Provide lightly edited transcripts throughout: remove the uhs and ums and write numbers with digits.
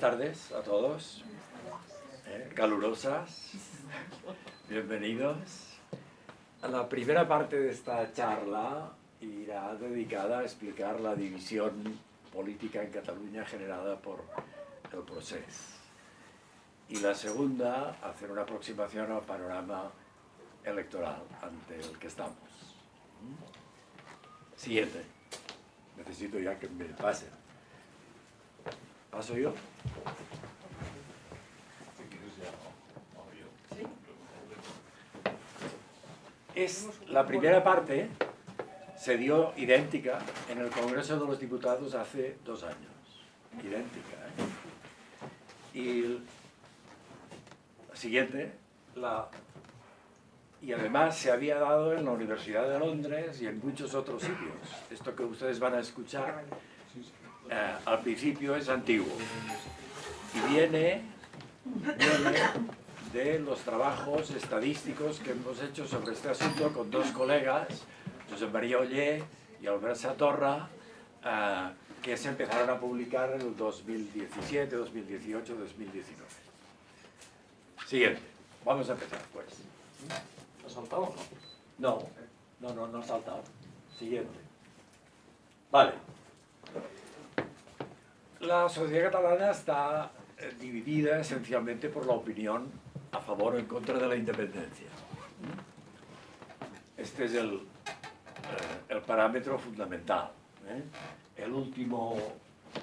tardes a todos, calurosas, bienvenidos. La primera parte de esta charla irá dedicada a explicar la división política en Cataluña generada por el procés. Y la segunda, hacer una aproximación al panorama electoral ante el que estamos. Siguiente. Necesito ya que me pasen. ¿Paso yo? La primera parte se dio idéntica en el Congreso de los Diputados hace 2 años. Idéntica, ¿eh? Y la siguiente, y además se había dado en la Universidad de Londres y en muchos otros sitios. Esto que ustedes van a escuchar al principio es antiguo y viene de los trabajos estadísticos que hemos hecho sobre este asunto con 2 colegas, Josep María Oller y Albert Satorra, que se empezaron a publicar en el 2017, 2018, 2019. Siguiente. Vamos a empezar, pues. ¿Has saltado o no? No ha saltado. Siguiente. Vale. La sociedad catalana está dividida esencialmente por la opinión a favor o en contra de la independencia. Este es el parámetro fundamental. El último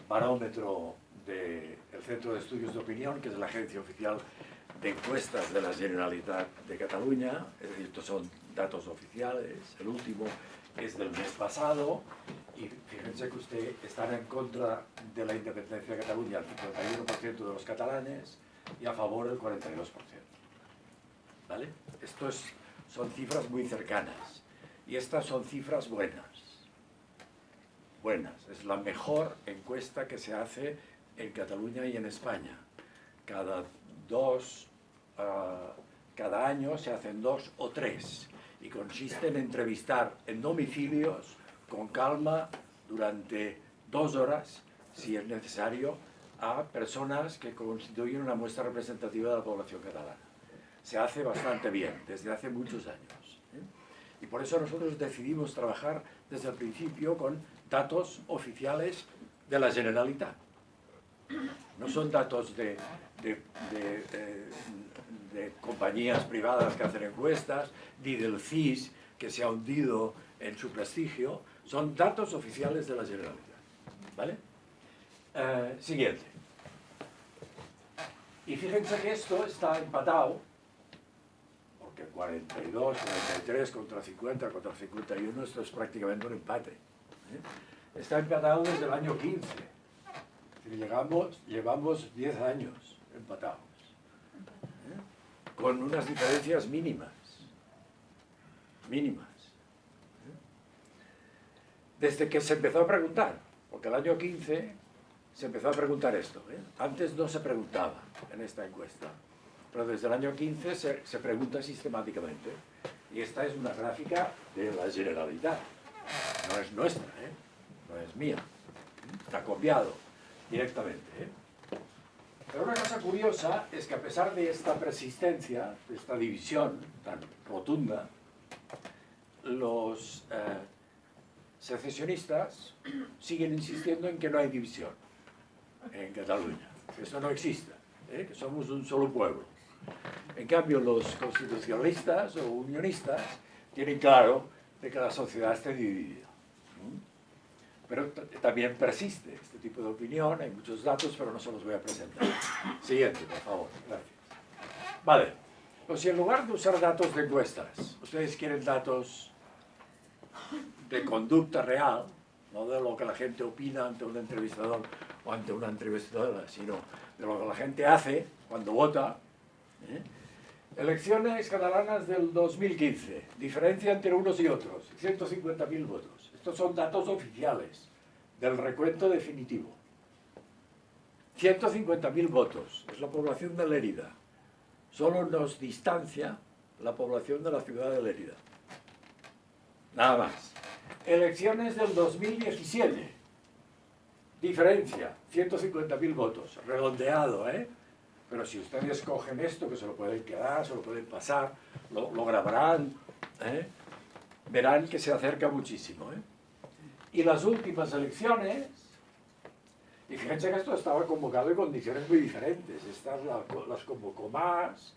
barómetro del Centro de Estudios de Opinión, que es la agencia oficial de encuestas de la Generalitat de Cataluña, es decir, estos son datos oficiales, el último es del mes pasado, y fíjense que ustedes están en contra de la independencia de Cataluña el 51% de los catalanes y a favor el 42%. ¿Vale? Estos son cifras muy cercanas y estas son cifras buenas. Buenas. Es la mejor encuesta que se hace en Cataluña y en España. Cada año se hacen 2 o 3 y consiste en entrevistar en domicilios con calma durante 2 horas, si es necesario, a personas que constituyen una muestra representativa de la población catalana. Se hace bastante bien, desde hace muchos años. Y por eso nosotros decidimos trabajar desde el principio con datos oficiales de la Generalitat. No son datos de compañías privadas que hacen encuestas, ni del CIS, que se ha hundido en su prestigio, son datos oficiales de la Generalitat. ¿Vale? Siguiente. Y fíjense que esto está empatado, porque 42, 43 contra 50, contra 51, esto es prácticamente un empate. Está empatado desde el año 15. Llevamos 10 años empatados, con unas diferencias mínimas. Desde que se empezó a preguntar, porque el año 15 se empezó a preguntar esto. Antes no se preguntaba en esta encuesta, pero desde el año 15 se pregunta sistemáticamente. Y esta es una gráfica de la Generalitat, no es nuestra, no es mía, está copiado directamente. Pero una cosa curiosa es que a pesar de esta persistencia, de esta división tan rotunda, los secesionistas siguen insistiendo en que no hay división en Cataluña, que eso no existe, que somos un solo pueblo. En cambio, los constitucionalistas o unionistas tienen claro de que la sociedad está dividida. Pero también persiste este tipo de opinión, hay muchos datos, pero no se los voy a presentar. Siguiente, por favor, gracias. Vale, pues si en lugar de usar datos de encuestas, ustedes quieren datos de conducta real, no de lo que la gente opina ante un entrevistador o ante una entrevistadora, sino de lo que la gente hace cuando vota. Elecciones catalanas del 2015, diferencia entre unos y otros, 150.000 votos. Estos son datos oficiales del recuento definitivo. 150.000 votos, es la población de Lérida. Solo nos distancia la población de la ciudad de Lérida. Nada más. Elecciones del 2017. Diferencia, 150.000 votos, redondeado, ¿eh? Pero si ustedes cogen esto, que se lo pueden quedar, se lo pueden pasar, lo grabarán, ¿eh? Verán que se acerca muchísimo, ¿eh? Y las últimas elecciones, y fíjense que esto estaba convocado en condiciones muy diferentes, estas las convocó Mas,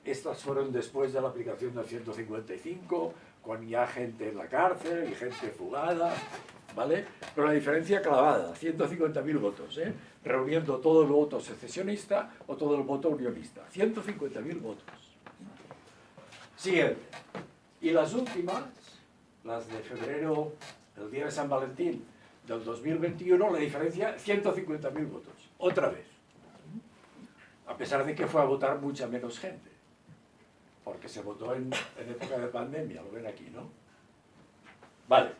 estas fueron después de la aplicación del 155, con ya gente en la cárcel y gente fugada, ¿vale? Pero la diferencia clavada, 150.000 votos, ¿eh? Reuniendo todo el voto secesionista o todo el voto unionista. 150.000 votos. Siguiente. Y las últimas, las de febrero, el día de San Valentín del 2021, la diferencia, 150.000 votos. Otra vez. A pesar de que fue a votar mucha menos gente. Porque se votó en época de pandemia, lo ven aquí, ¿no? Vale.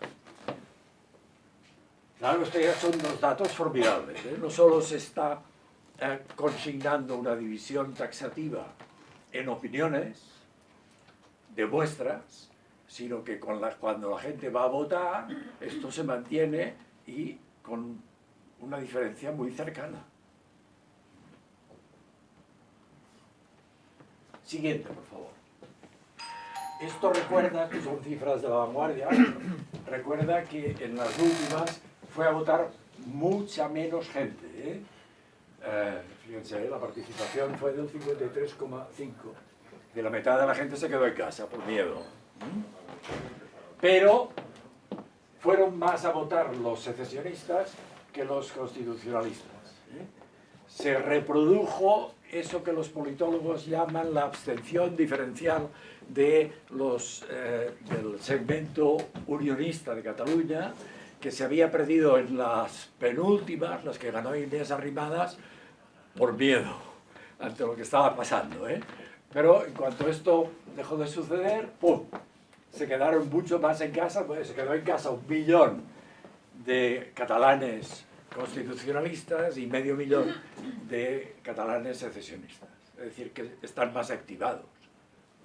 Claro, estos ya son dos datos formidables, ¿eh? No solo se está consignando una división taxativa en opiniones de muestras, sino que cuando la gente va a votar, esto se mantiene y con una diferencia muy cercana. Siguiente, por favor. Esto recuerda, que son cifras de La Vanguardia, recuerda que en las últimas fue a votar mucha menos gente, ¿eh? Fíjense, la participación fue del 53,5%. De la mitad de la gente se quedó en casa por miedo. Pero fueron más a votar los secesionistas que los constitucionalistas, ¿eh? Se reprodujo eso que los politólogos llaman la abstención diferencial del segmento unionista de Cataluña, que se había perdido en las penúltimas, las que ganó Inés Arrimadas, por miedo ante lo que estaba pasando, ¿eh? Pero en cuanto esto dejó de suceder, ¡pum!, se quedaron mucho más en casa, pues se quedó en casa 1 millón de catalanes constitucionalistas y medio millón de catalanes secesionistas. Es decir, que están más activados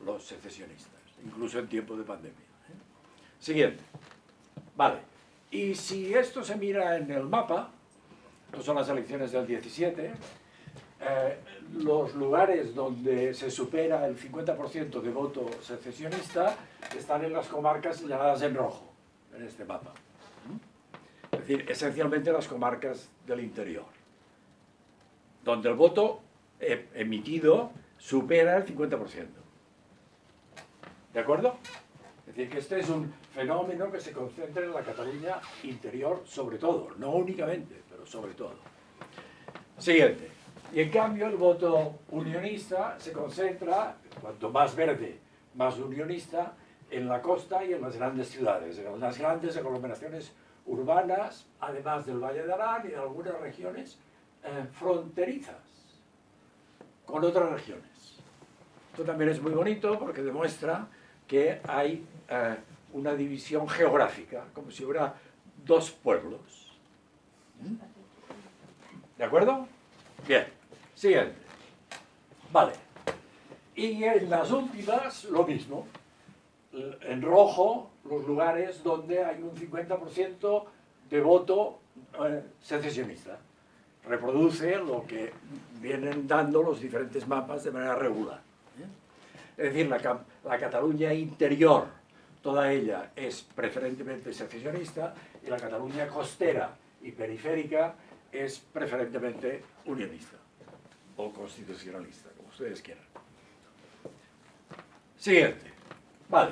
los secesionistas, incluso en tiempo de pandemia, ¿eh? Siguiente. Vale. Y si esto se mira en el mapa, que son las elecciones del 17, los lugares donde se supera el 50% de voto secesionista están en las comarcas señaladas en rojo, en este mapa. Es decir, esencialmente las comarcas del interior, donde el voto emitido supera el 50%. ¿De acuerdo? Es decir, que este es un fenómeno que se concentra en la Cataluña interior, sobre todo, no únicamente, pero sobre todo. Siguiente. Y en cambio el voto unionista se concentra, cuanto más verde, más unionista, en la costa y en las grandes ciudades, en las grandes aglomeraciones urbanas, además del Valle de Arán y de algunas regiones fronterizas con otras regiones. Esto también es muy bonito porque demuestra que hay una división geográfica, como si hubiera dos pueblos. ¿De acuerdo? Bien. Siguiente. Vale. Y en las últimas, lo mismo. En rojo, los lugares donde hay un 50% de voto secesionista. Reproduce lo que vienen dando los diferentes mapas de manera regular. Es decir, la Cataluña interior, toda ella es preferentemente secesionista, y la Cataluña costera y periférica es preferentemente unionista o constitucionalista, como ustedes quieran. Siguiente. Vale.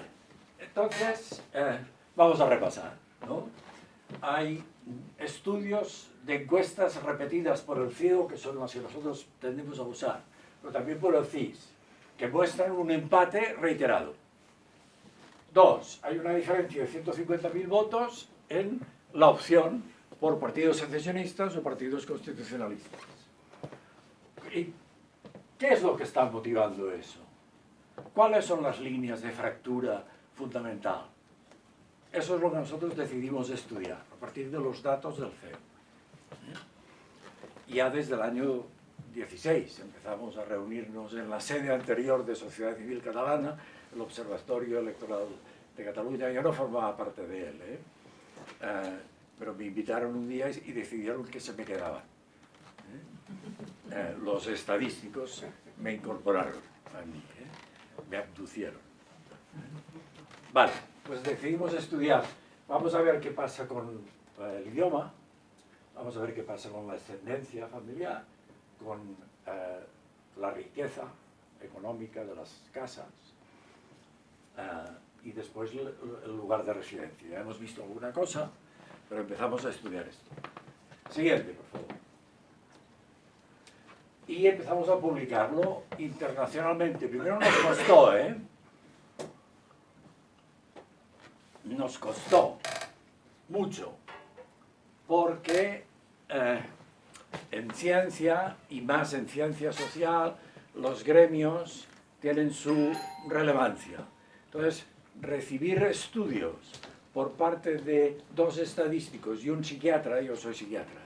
Entonces, vamos a repasar, ¿no? Hay estudios de encuestas repetidas por el CIO, que son las que nosotros tendemos a usar, pero también por el CIS, que muestran un empate reiterado. 2. Hay una diferencia de 150.000 votos en la opción por partidos secesionistas o partidos constitucionalistas. ¿Y qué es lo que está motivando eso? ¿Cuáles son las líneas de fractura fundamental? Eso es lo que nosotros decidimos estudiar, a partir de los datos del CEU. Ya desde el año 16 empezamos a reunirnos en la sede anterior de Sociedad Civil Catalana, el Observatorio Electoral de Cataluña. Yo no formaba parte de él, pero me invitaron un día y decidieron que se me quedaban. Los estadísticos me incorporaron a mí, me abducieron. Vale, pues decidimos estudiar. Vamos a ver qué pasa con el idioma, vamos a ver qué pasa con la ascendencia familiar, con la riqueza económica de las casas y después el lugar de residencia. Ya hemos visto alguna cosa, pero empezamos a estudiar esto. Siguiente, por favor. Y empezamos a publicarlo internacionalmente. Primero nos costó, nos costó mucho, porque en ciencia, y más en ciencia social, los gremios tienen su relevancia. Entonces, recibir estudios por parte de 2 estadísticos y un psiquiatra, yo soy psiquiatra,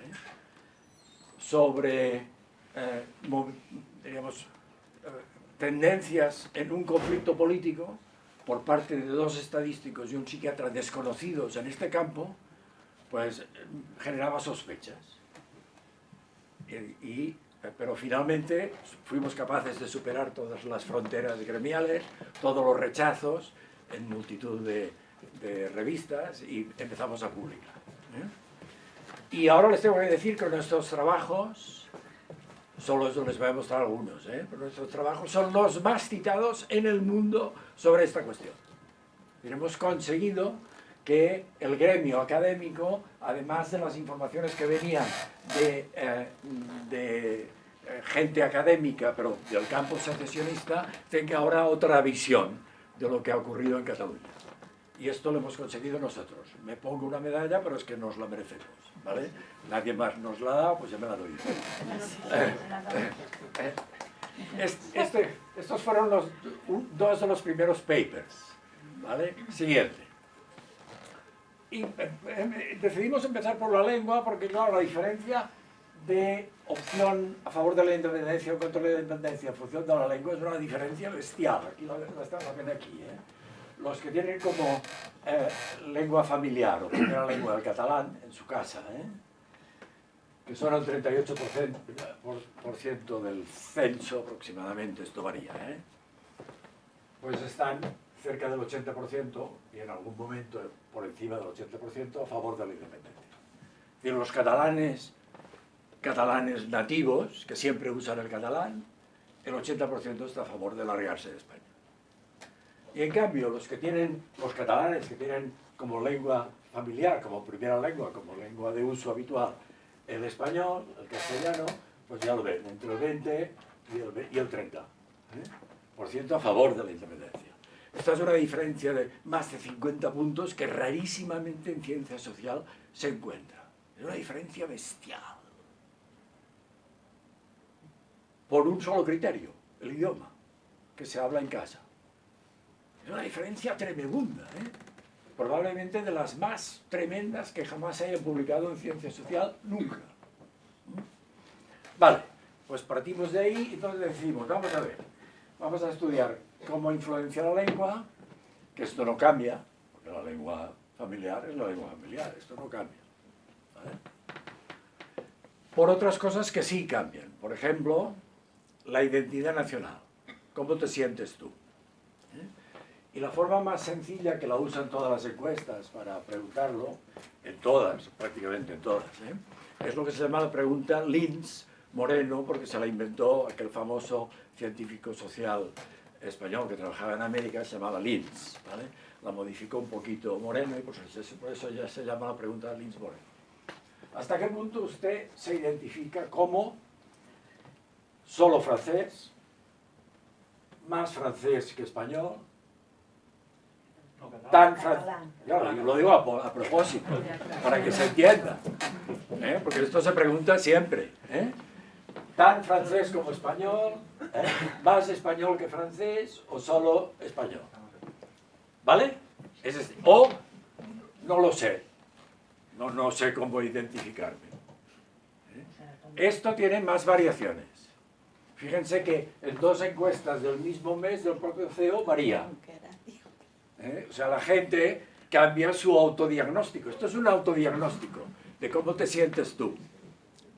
sobre digamos, tendencias en un conflicto político por parte de 2 estadísticos y un psiquiatra desconocidos en este campo, pues generaba sospechas. Pero finalmente fuimos capaces de superar todas las fronteras gremiales, todos los rechazos en multitud de revistas y empezamos a publicar. Y ahora les tengo que decir que nuestros trabajos, solo les voy a mostrar algunos, pero nuestros trabajos son los más citados en el mundo sobre esta cuestión. Hemos conseguido que el gremio académico, además de las informaciones que venían de gente académica, pero del campo secesionista, tenga ahora otra visión de lo que ha ocurrido en Cataluña. Y esto lo hemos conseguido nosotros. Me pongo una medalla, pero es que nos la merecemos, ¿vale? Nadie más nos la da, pues ya me la doy. Estos fueron 2 de los primeros papers, ¿vale? Siguiente. Y decidimos empezar por la lengua porque, claro, la diferencia de opción a favor de la independencia o contra la independencia en función de la lengua es una diferencia bestial. Aquí la ven aquí, Los que tienen como lengua familiar o primera lengua el catalán en su casa, que son el 38% del censo aproximadamente, esto varía, pues están cerca del 80% y en algún momento por encima del 80% a favor de la independencia. Es decir, los catalanes nativos, que siempre usan el catalán, el 80% está a favor de largarse de España. Y en cambio, los catalanes que tienen como lengua familiar, como primera lengua, como lengua de uso habitual, el español, el castellano, pues ya lo ven, entre el 20 y el 30% a favor de la independencia. Esta es una diferencia de más de 50 puntos que rarísimamente en ciencia social se encuentra. Es una diferencia bestial. Por un solo criterio, el idioma, que se habla en casa. Es una diferencia tremenda, probablemente de las más tremendas que jamás se hayan publicado en ciencia social, nunca. Vale, pues partimos de ahí y entonces decimos, vamos a ver, vamos a estudiar cómo influencia la lengua, que esto no cambia, porque la lengua familiar es la lengua familiar, esto no cambia. ¿Vale? Por otras cosas que sí cambian, por ejemplo, la identidad nacional, ¿cómo te sientes tú? Y la forma más sencilla que la usan todas las encuestas para preguntarlo, en todas, prácticamente en todas, es lo que se llama la pregunta Lins-Moreno, porque se la inventó aquel famoso científico social español que trabajaba en América, se llamaba Lins, ¿vale? La modificó un poquito Moreno y por eso ya se llama la pregunta Lins-Moreno. ¿Hasta qué punto usted se identifica como solo francés, más francés que español, tan francés? Claro, yo lo digo a propósito, para que se entienda, porque esto se pregunta siempre, tan francés como español, más español que francés o solo español, ¿vale? O no lo sé, no sé cómo identificarme. Esto tiene más variaciones. Fíjense que en 2 encuestas del mismo mes del propio CEO varía. O sea, la gente cambia su autodiagnóstico. Esto es un autodiagnóstico de cómo te sientes tú.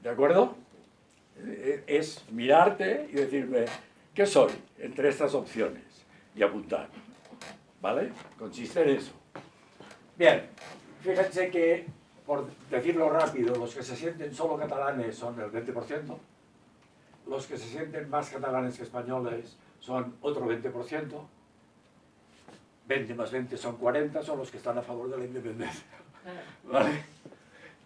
¿De acuerdo? Es mirarte y decirme, ¿qué soy entre estas opciones? Y apuntar. ¿Vale? Consiste en eso. Bien, fíjense que, por decirlo rápido, los que se sienten solo catalanes son el 20%, los que se sienten más catalanes que españoles son otro 20%, 20 más 20 son 40, son los que están a favor de la independencia. ¿Vale?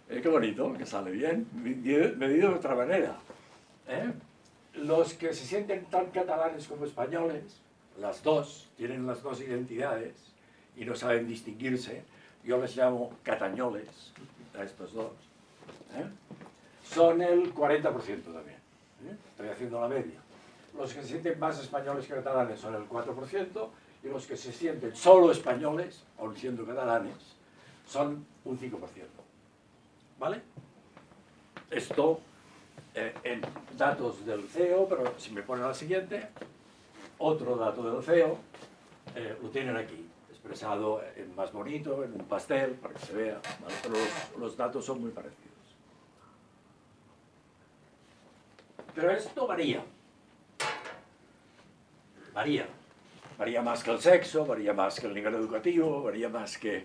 Qué bonito, que sale bien, medido de otra manera. Los que se sienten tan catalanes como españoles, las dos, tienen las dos identidades y no saben distinguirse, yo les llamo catañoles, a estos dos, son el 40% también. Estoy haciendo la media. Los que se sienten más españoles que catalanes son el 4%, y los que se sienten solo españoles, aun siendo catalanes, son un 5%. ¿Vale? Esto en datos del CEO, pero si me ponen la siguiente, otro dato del CEO, lo tienen aquí, expresado en más bonito, en un pastel, para que se vea, ¿vale? Pero los datos son muy parecidos. Pero esto varía. Varía más que el sexo, varía más que el nivel educativo, varía más que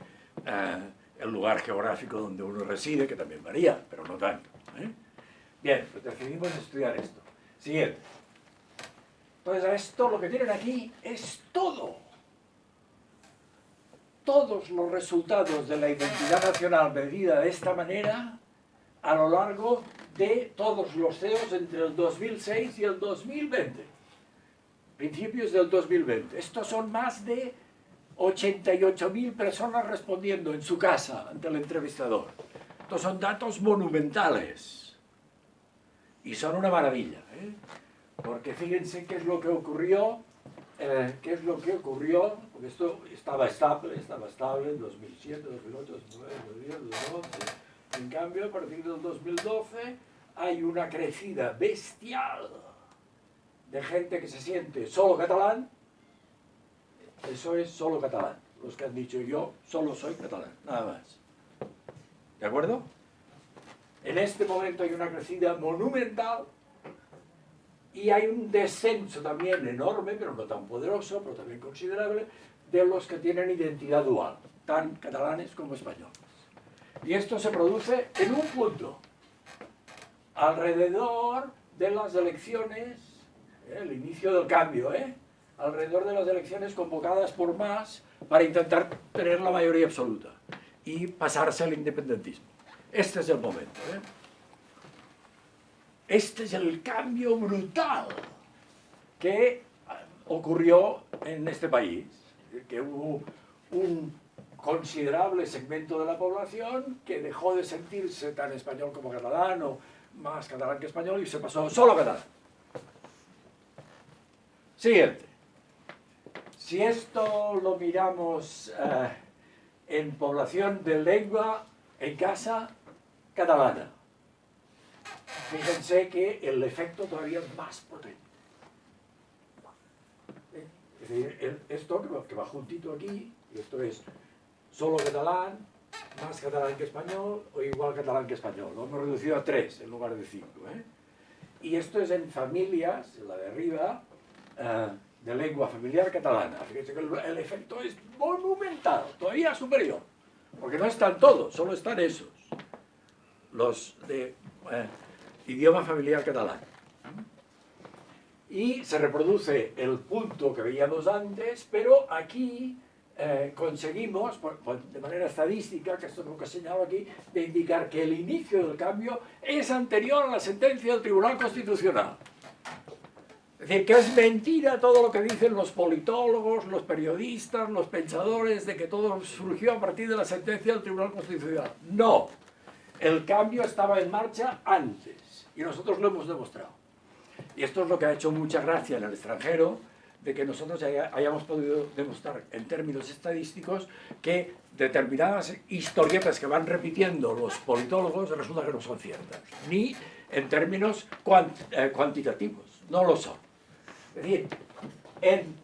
el lugar geográfico donde uno reside, que también varía, pero no tanto. Bien, pues decidimos estudiar esto. Siguiente. Entonces, esto lo que tienen aquí es todo. Todos los resultados de la identidad nacional medida de esta manera a lo largo de todos los CEOs entre el 2006 y el 2020. Principios del 2020. Estos son más de 88.000 personas respondiendo en su casa ante el entrevistador. Estos son datos monumentales. Y son una maravilla, porque fíjense qué es lo que ocurrió, porque esto estaba estable en 2007, 2008, 2009, 2010, 2011. En cambio, a partir del 2012 hay una crecida bestial de gente que se siente solo catalán. Eso es solo catalán. Los que han dicho yo solo soy catalán, nada más. ¿De acuerdo? En este momento hay una crecida monumental y hay un descenso también enorme, pero no tan poderoso, pero también considerable, de los que tienen identidad dual, tan catalanes como españoles. Y esto se produce en un punto, alrededor de las elecciones, el inicio del cambio, alrededor de las elecciones convocadas por Mas para intentar tener la mayoría absoluta y pasarse al independentismo. Este es el momento. Este es el cambio brutal que ocurrió en este país, que hubo un considerable segmento de la población que dejó de sentirse tan español como catalán, o más catalán que español, y se pasó solo a catalán. Siguiente. Si esto lo miramos en población de lengua en casa catalana, fíjense que el efecto todavía es más potente. Es decir, esto que va juntito aquí, y esto es solo catalán, más catalán que español, o igual catalán que español. Lo hemos reducido a 3 en lugar de 5. Y esto es en familias, la de arriba, de lengua familiar catalana. Fíjense que el efecto es monumental, todavía superior. Porque no están todos, solo están esos. Los de idioma familiar catalán. Y se reproduce el punto que veíamos antes, pero aquí conseguimos, de manera estadística, que esto es lo que señalo aquí, de indicar que el inicio del cambio es anterior a la sentencia del Tribunal Constitucional. Es decir, que es mentira todo lo que dicen los politólogos, los periodistas, los pensadores, de que todo surgió a partir de la sentencia del Tribunal Constitucional. No, el cambio estaba en marcha antes, y nosotros lo hemos demostrado. Y esto es lo que ha hecho mucha gracia en el extranjero, de que nosotros hayamos podido demostrar en términos estadísticos que determinadas historietas que van repitiendo los politólogos resulta que no son ciertas, ni en términos cuantitativos, no lo son. Es decir, en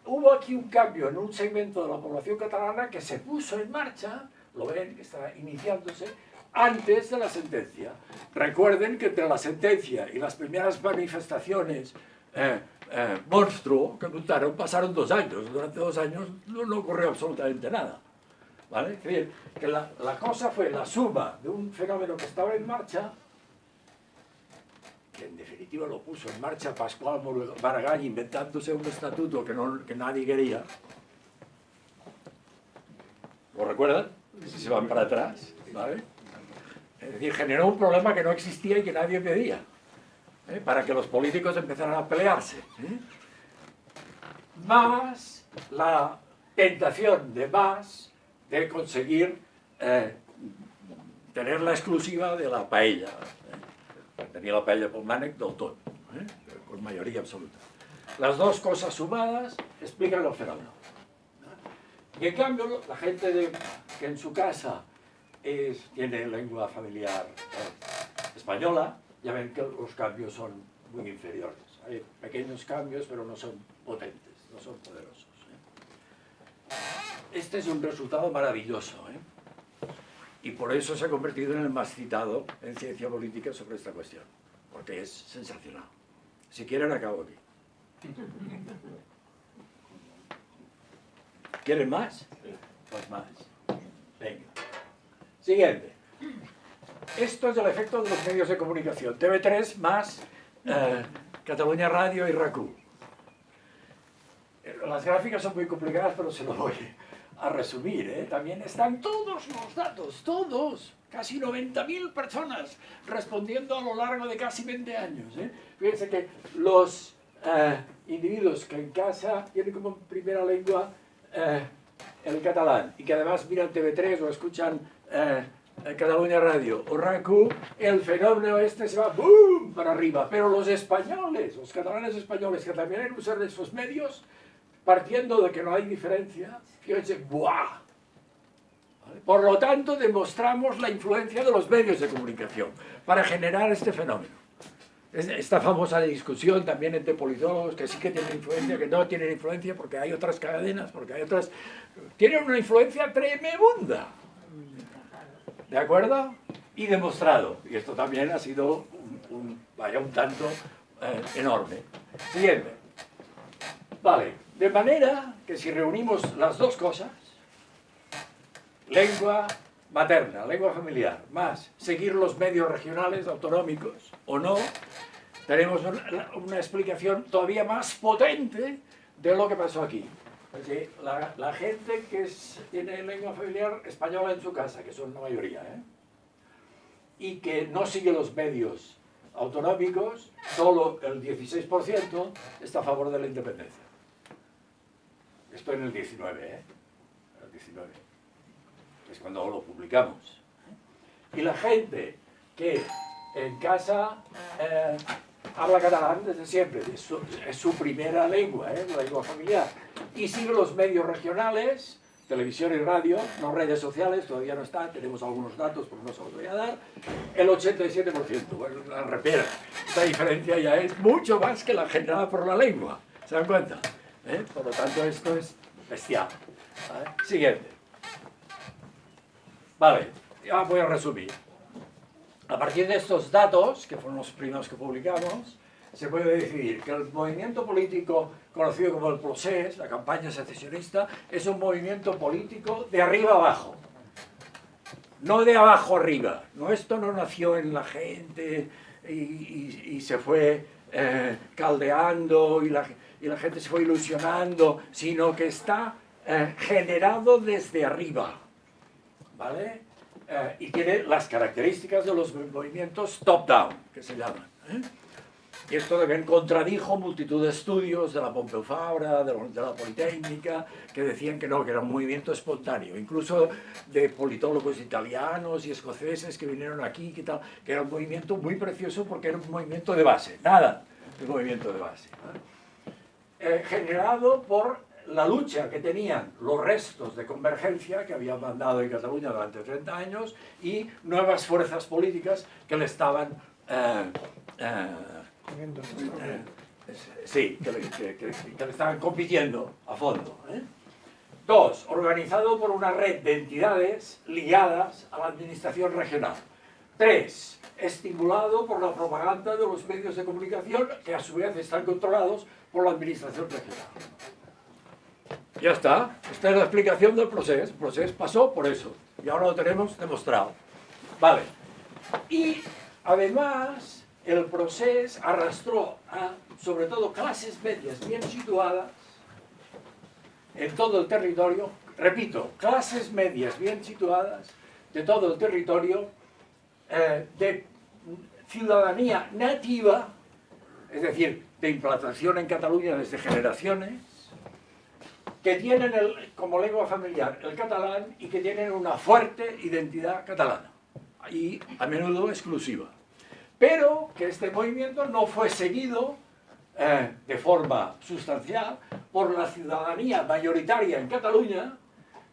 hubo aquí un cambio en un segmento de la población catalana que se puso en marcha, lo ven, que está iniciándose, antes de la sentencia. Recuerden que entre la sentencia y las primeras manifestaciones monstruo que montaron pasaron 2 años. Durante 2 años no ocurrió absolutamente nada. ¿Vale? Es decir, que la cosa fue la suma de un fenómeno que estaba en marcha, que en definitiva lo puso en marcha Pascual Maragall inventándose un estatuto que nadie quería. ¿Lo recuerdan? Si se van para atrás, ¿vale? Es decir, generó un problema que no existía y que nadie pedía, para que los políticos empezaran a pelearse. Más la tentación de conseguir tener la exclusiva de la paella. Tenía la paella por Mànec del tot, con mayoría absoluta. Las dos cosas sumadas explican los fenómenos. Y en cambio, la gente que en su casa tiene lengua familiar española, ya ven que los cambios son muy inferiores. Hay pequeños cambios, pero no son potentes, no son poderosos. Este es un resultado maravilloso, y por eso se ha convertido en el más citado en ciencia política sobre esta cuestión, porque es sensacional. Si quieren, acabo aquí. ¿Quieren más? Pues más. Venga. Siguiente. Esto es el efecto de los medios de comunicación. TV3 más Catalunya Radio y RAC1. Las gráficas son muy complicadas, pero se lo voy a resumir. También están todos los datos, todos. Casi 90.000 personas respondiendo a lo largo de casi 20 años. Fíjense que los individuos que en casa tienen como primera lengua el catalán y que además miran TV3 o escuchan Catalunya Radio o RAC1, el fenómeno este se va ¡boom! Para arriba. Pero los españoles, los catalanes españoles que también usan esos medios, partiendo de que no hay diferencia, fíjense, ¡buah! ¿Vale? Por lo tanto, demostramos la influencia de los medios de comunicación para generar este fenómeno. Esta famosa discusión también entre politólogos que sí que tienen influencia, que no tienen influencia, porque hay otras cadenas, porque hay otras... Tienen una influencia tremenda. ¿De acuerdo? Y demostrado. Y esto también ha sido un tanto enorme. Siguiente. Vale. De manera que si reunimos las dos cosas, lengua materna, lengua familiar, más seguir los medios regionales, autonómicos o no, tenemos una explicación todavía más potente de lo que pasó aquí. Porque la gente que tiene lengua familiar española en su casa, que son la mayoría, y que no sigue los medios autonómicos, solo el 16% está a favor de la independencia. Esto en el 19, el 19, es cuando lo publicamos. Y la gente que en casa habla catalán desde siempre, es su primera lengua, la lengua familiar, y sigue los medios regionales, televisión y radio, no redes sociales, todavía no están, tenemos algunos datos, pero no se los voy a dar, el 87%, bueno, la repera. Esta diferencia ya es mucho más que la generada por la lengua, ¿se dan cuenta? Por lo tanto, esto es bestial. ¿Vale? Siguiente. Vale, ya voy a resumir. A partir de estos datos, que fueron los primeros que publicamos, se puede decidir que el movimiento político conocido como el procés, la campaña secesionista, es un movimiento político de arriba abajo, no de abajo arriba. No, esto no nació en la gente y se fue caldeando y la gente se fue ilusionando, sino que está generado desde arriba, ¿vale? Y tiene las características de los movimientos top-down, que se llaman. Y esto también contradijo multitud de estudios de la Pompeu Fabra, de la Politécnica, que decían que no, que era un movimiento espontáneo, incluso de politólogos italianos y escoceses que vinieron aquí, que era un movimiento muy precioso porque era un movimiento de base, nada de movimiento de base. Generado por la lucha que tenían los restos de convergencia que habían mandado en Cataluña durante 30 años y nuevas fuerzas políticas que le estaban Sí, que le estaban compitiendo a fondo. 2. Organizado por una red de entidades ligadas a la administración regional. 3. Estimulado por la propaganda de los medios de comunicación que a su vez están controlados por la administración regional. Ya está. Esta es la explicación del proceso. El proceso pasó por eso. Y ahora lo tenemos demostrado. Vale. Y además el proceso arrastró a, sobre todo, clases medias bien situadas en todo el territorio, repito, clases medias bien situadas de todo el territorio, de ciudadanía nativa, es decir, de implantación en Cataluña desde generaciones, que tienen como lengua familiar el catalán y que tienen una fuerte identidad catalana, y a menudo exclusiva. Pero que este movimiento no fue seguido de forma sustancial por la ciudadanía mayoritaria en Cataluña,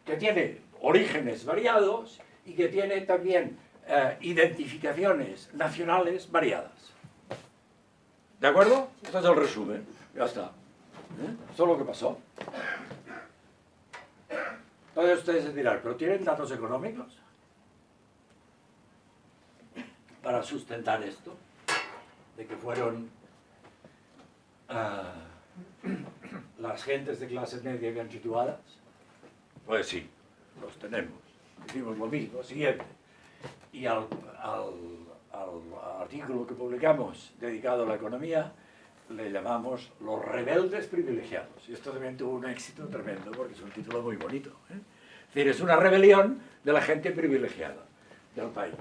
que tiene orígenes variados y que tiene también identificaciones nacionales variadas. ¿De acuerdo? Este es el resumen. Ya está. Esto es lo que pasó. Entonces ustedes dirán, ¿pero tienen datos económicos para sustentar esto? De que fueron las gentes de clase media bien situadas. Pues sí, los tenemos. Hicimos lo mismo, siguiente. Y al artículo que publicamos dedicado a la economía le llamamos Los rebeldes privilegiados. Y esto también tuvo un éxito tremendo porque es un título muy bonito. Es decir, es una rebelión de la gente privilegiada del país.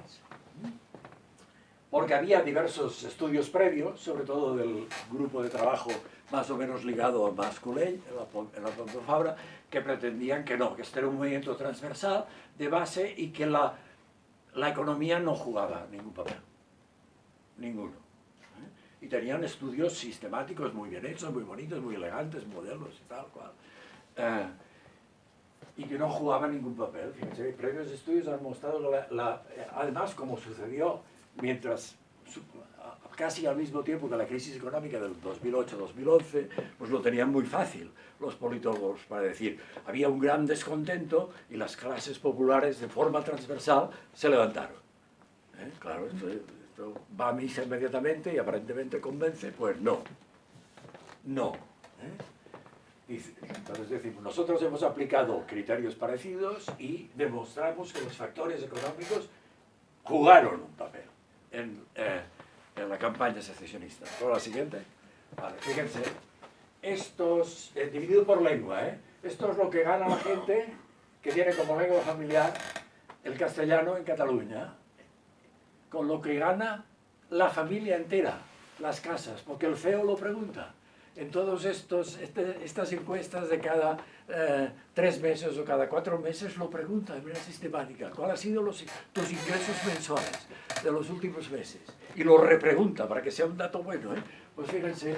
Porque había diversos estudios previos, sobre todo del grupo de trabajo más o menos ligado a Mas-Colell, en la Pompeu Fabra, que pretendían que no, que este era un movimiento transversal de base y que la economía no jugaba ningún papel. Ninguno. Y tenían estudios sistemáticos muy bien hechos, muy bonitos, muy elegantes, modelos y tal cual. Y que no jugaba ningún papel. Fíjense, previos estudios han mostrado, además, como sucedió mientras, casi al mismo tiempo que la crisis económica del 2008-2011, pues lo tenían muy fácil los politólogos para decir, había un gran descontento y las clases populares de forma transversal se levantaron. Claro, esto va a misa inmediatamente y aparentemente convence, pues no. No. Entonces decimos, nosotros hemos aplicado criterios parecidos y demostramos que los factores económicos jugaron un papel en la campaña secesionista. ¿Por la siguiente? Vale, fíjense, estos, dividido por lengua, esto es lo que gana la gente que tiene como lengua familiar el castellano en Cataluña, con lo que gana la familia entera, las casas, porque el CEO lo pregunta. En todas estas encuestas de cada 3 meses o cada 4 meses lo pregunta de manera sistemática. ¿Cuáles han sido tus ingresos mensuales de los últimos meses? Y lo repregunta para que sea un dato bueno. Pues fíjense,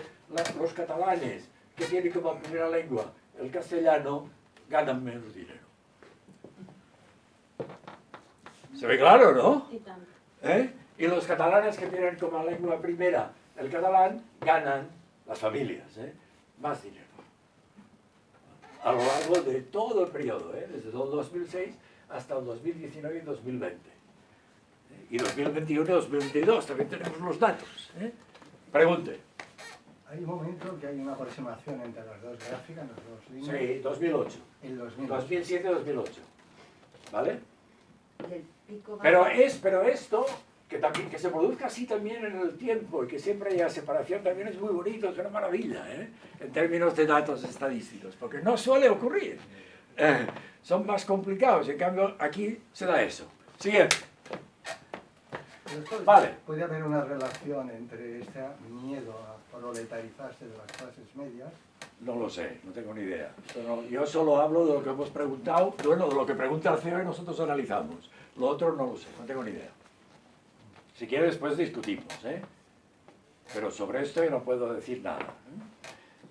los catalanes que tienen como primera lengua el castellano ganan menos dinero. ¿Se ve claro, no? Y los catalanes que tienen como lengua primera el catalán ganan, las familias, más dinero. A lo largo de todo el periodo, desde el 2006 hasta el 2019 y 2020. Y 2021 y 2022, también tenemos los datos. Pregunte. Hay un momento que hay una aproximación entre las dos gráficas, las dos líneas. Sí, 2008. El 2008. 2007-2008. ¿Vale? Pero esto, que se produzca así también en el tiempo y que siempre haya separación, también es muy bonito, es una maravilla, en términos de datos estadísticos, porque no suele ocurrir. Son más complicados, en cambio aquí se da eso. Siguiente. Vale. ¿Puede haber una relación entre este miedo a proletarizarse de las clases medias? No lo sé, no tengo ni idea. Yo solo hablo de lo que hemos preguntado, bueno, de lo que pregunta el CEO y nosotros analizamos. Lo otro no lo sé, no tengo ni idea. Si quiere después discutimos, pero sobre esto yo no puedo decir nada.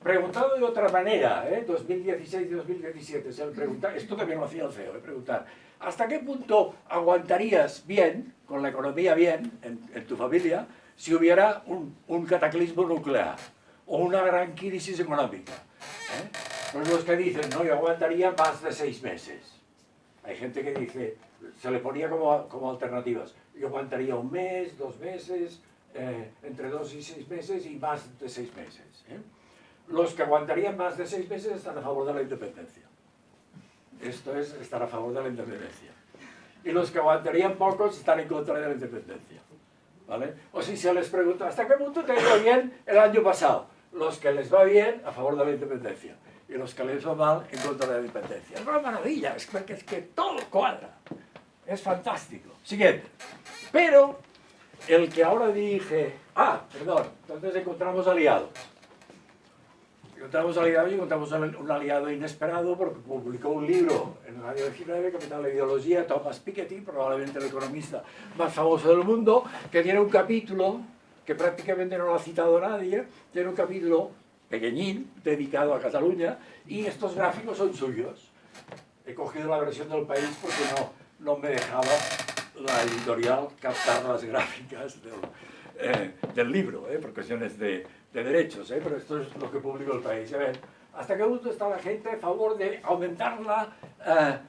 Preguntado de otra manera, 2016 y 2017, esto también lo hacía el CEO, preguntar, ¿hasta qué punto aguantarías bien, con la economía bien, en tu familia, si hubiera un cataclismo nuclear? o una gran crisis económica. Pues los que dicen, no, yo aguantaría más de 6 meses. Hay gente que dice, se le ponía como alternativas, yo aguantaría 1 mes, 2 meses, entre 2 y 6 meses y más de 6 meses. Los que aguantarían más de 6 meses están a favor de la independencia. Esto es estar a favor de la independencia. Y los que aguantarían pocos están en contra de la independencia. ¿Vale? O si se les pregunta, ¿hasta qué punto te ha ido bien el año pasado? Los que les va bien, a favor de la independencia. Y los que les va mal, en contra de la independencia. Es una maravilla, es que todo cuadra. Es fantástico. Siguiente. Pero, el que ahora dije... perdón, entonces encontramos aliados. Encontramos aliados y encontramos un aliado inesperado porque publicó un libro en el año 19, Capital de Ideología, Thomas Piketty, probablemente el economista más famoso del mundo, que tiene un capítulo que prácticamente no lo ha citado nadie, tiene un capítulo pequeñín dedicado a Cataluña y estos gráficos son suyos. He cogido la versión del País porque no me dejaba la editorial captar las gráficas del libro, por cuestiones de derechos, pero esto es lo que publicó el País. A ver, ¿hasta qué punto está la gente a favor de aumentar la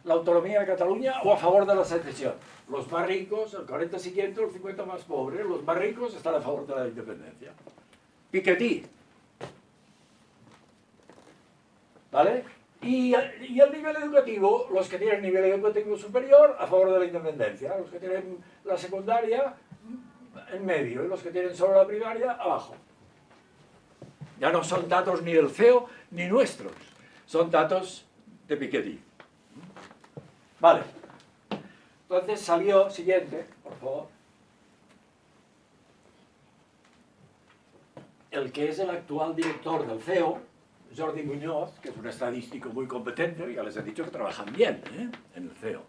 autonomía de Cataluña o a favor de la secesión? Los más ricos, el 40 siguiente, el 50 más pobres, los más ricos están a favor de la independencia. Piketty. ¿Vale? Y el nivel educativo, los que tienen nivel educativo superior, a favor de la independencia. Los que tienen la secundaria, en medio, y los que tienen solo la primaria, abajo. Ya no son datos ni del CEO ni nuestros, son datos de Piketty. Vale. Entonces salió, siguiente, por favor. El que es el actual director del CEO, Jordi Muñoz, que es un estadístico muy competente, ya les he dicho que trabajan bien en el CEO,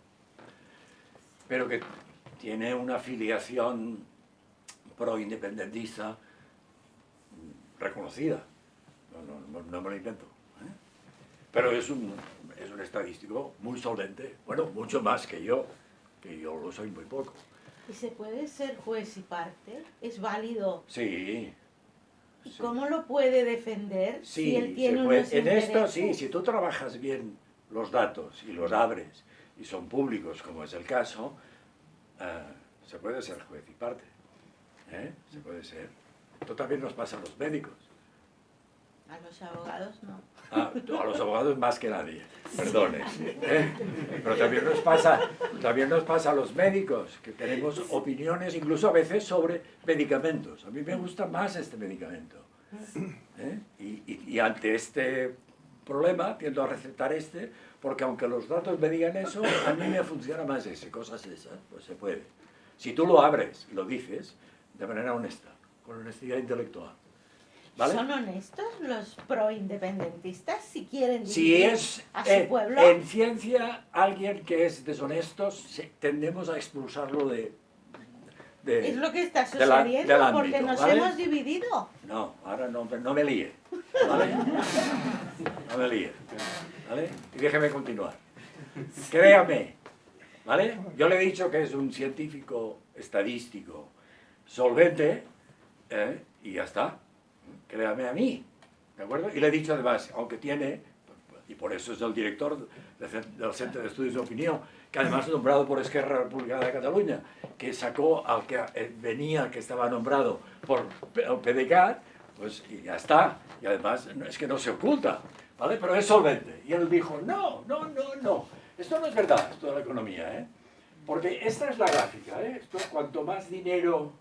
pero que tiene una afiliación pro-independentista reconocida, no me lo invento, pero es un estadístico muy solvente, bueno, mucho más que yo lo soy muy poco. ¿Y se puede ser juez y parte? ¿Es válido? Sí. ¿Y cómo lo puede defender Sí, si él tiene se puede. unos En esto intereses? sí, si tú trabajas bien los datos y los abres y son públicos, como es el caso, se puede ser juez y parte. Se puede ser. Esto también nos pasa a los médicos. A los abogados no. A los abogados más que nadie, perdone. Pero también nos pasa a los médicos, que tenemos opiniones incluso a veces sobre medicamentos. A mí me gusta más este medicamento. Y ante este problema tiendo a recetar este, porque aunque los datos me digan eso, a mí me funciona más ese, cosas esas, pues se puede. Si tú lo abres y lo dices de manera honesta, con honestidad intelectual. ¿Vale? ¿Son honestos los proindependentistas si quieren Si dividir es a su pueblo? en ciencia alguien que es deshonesto, tendemos a expulsarlo de Es lo que está del ámbito, sucediendo porque nos ¿vale? hemos dividido. No, ahora no me líe, ¿vale? No me líe, ¿vale? Y déjeme continuar. Créame, ¿vale? Yo le he dicho que es un científico estadístico solvente, y ya está. Créame a mí, ¿de acuerdo? Y le he dicho además, aunque tiene, y por eso es el director del Centro de Estudios de Opinión, que además es nombrado por Esquerra Republicana de Cataluña, que sacó al que venía, que estaba nombrado por PDeCAT, pues y ya está. Y además es que no se oculta, ¿vale? Pero es solvente. Y él dijo, no, esto no es verdad, esto de la economía, porque esta es la gráfica, esto, cuanto más dinero,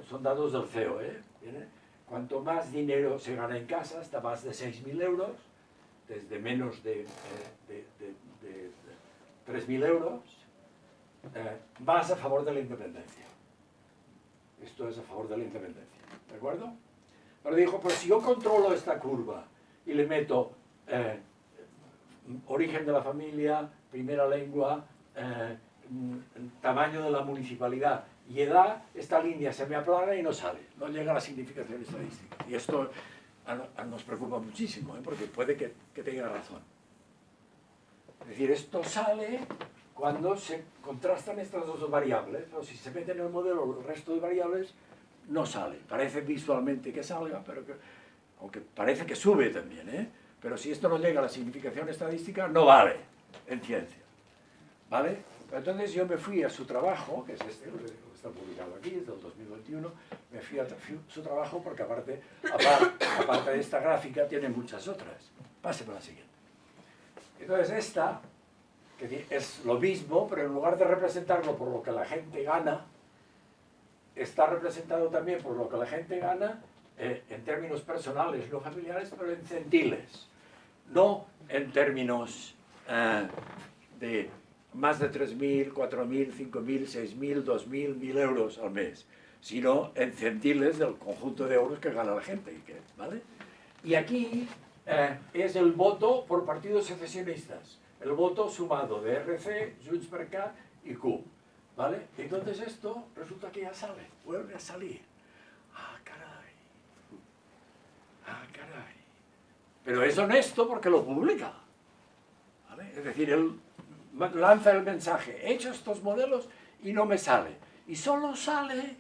son datos del CEO, cuanto más dinero se gana en casa, hasta más de 6.000 euros, desde menos de 3.000 euros, más a favor de la independencia. Esto es a favor de la independencia, ¿de acuerdo? Pero dijo, pues si yo controlo esta curva y le meto origen de la familia, primera lengua, tamaño de la municipalidad y edad, esta línea se me aplana y no sale, no llega a la significación estadística. Y esto nos preocupa muchísimo, porque puede que tenga razón. Es decir, esto sale cuando se contrastan estas dos variables, o si se meten en el modelo el resto de variables, no sale. Parece visualmente que salga, pero aunque parece que sube también, ¿eh? Pero si esto no llega a la significación estadística, no vale en ciencia. ¿Vale? Entonces yo me fui a su trabajo, que es este, lo que está publicado aquí, es del 2021, me fui a su trabajo porque aparte de esta gráfica tiene muchas otras. Pase para la siguiente. Entonces esta, que es lo mismo, pero en lugar de representarlo por lo que la gente gana, está representado también por lo que la gente gana en términos personales, no familiares, pero en centiles. No en términos de más de 3.000, 4.000, 5.000, 6.000, 2.000, 1.000 euros al mes, sino en centiles del conjunto de euros que gana la gente. ¿Vale? Y aquí es el voto por partidos secesionistas, el voto sumado de RC, Junts per Cat y CUP. ¿Vale? Entonces esto resulta que ya sale, vuelve a salir. Ah, caray. Ah, caray. Pero es honesto porque lo publica. ¿Vale? Es decir, él lanza el mensaje, he hecho estos modelos y no me sale. Y solo sale,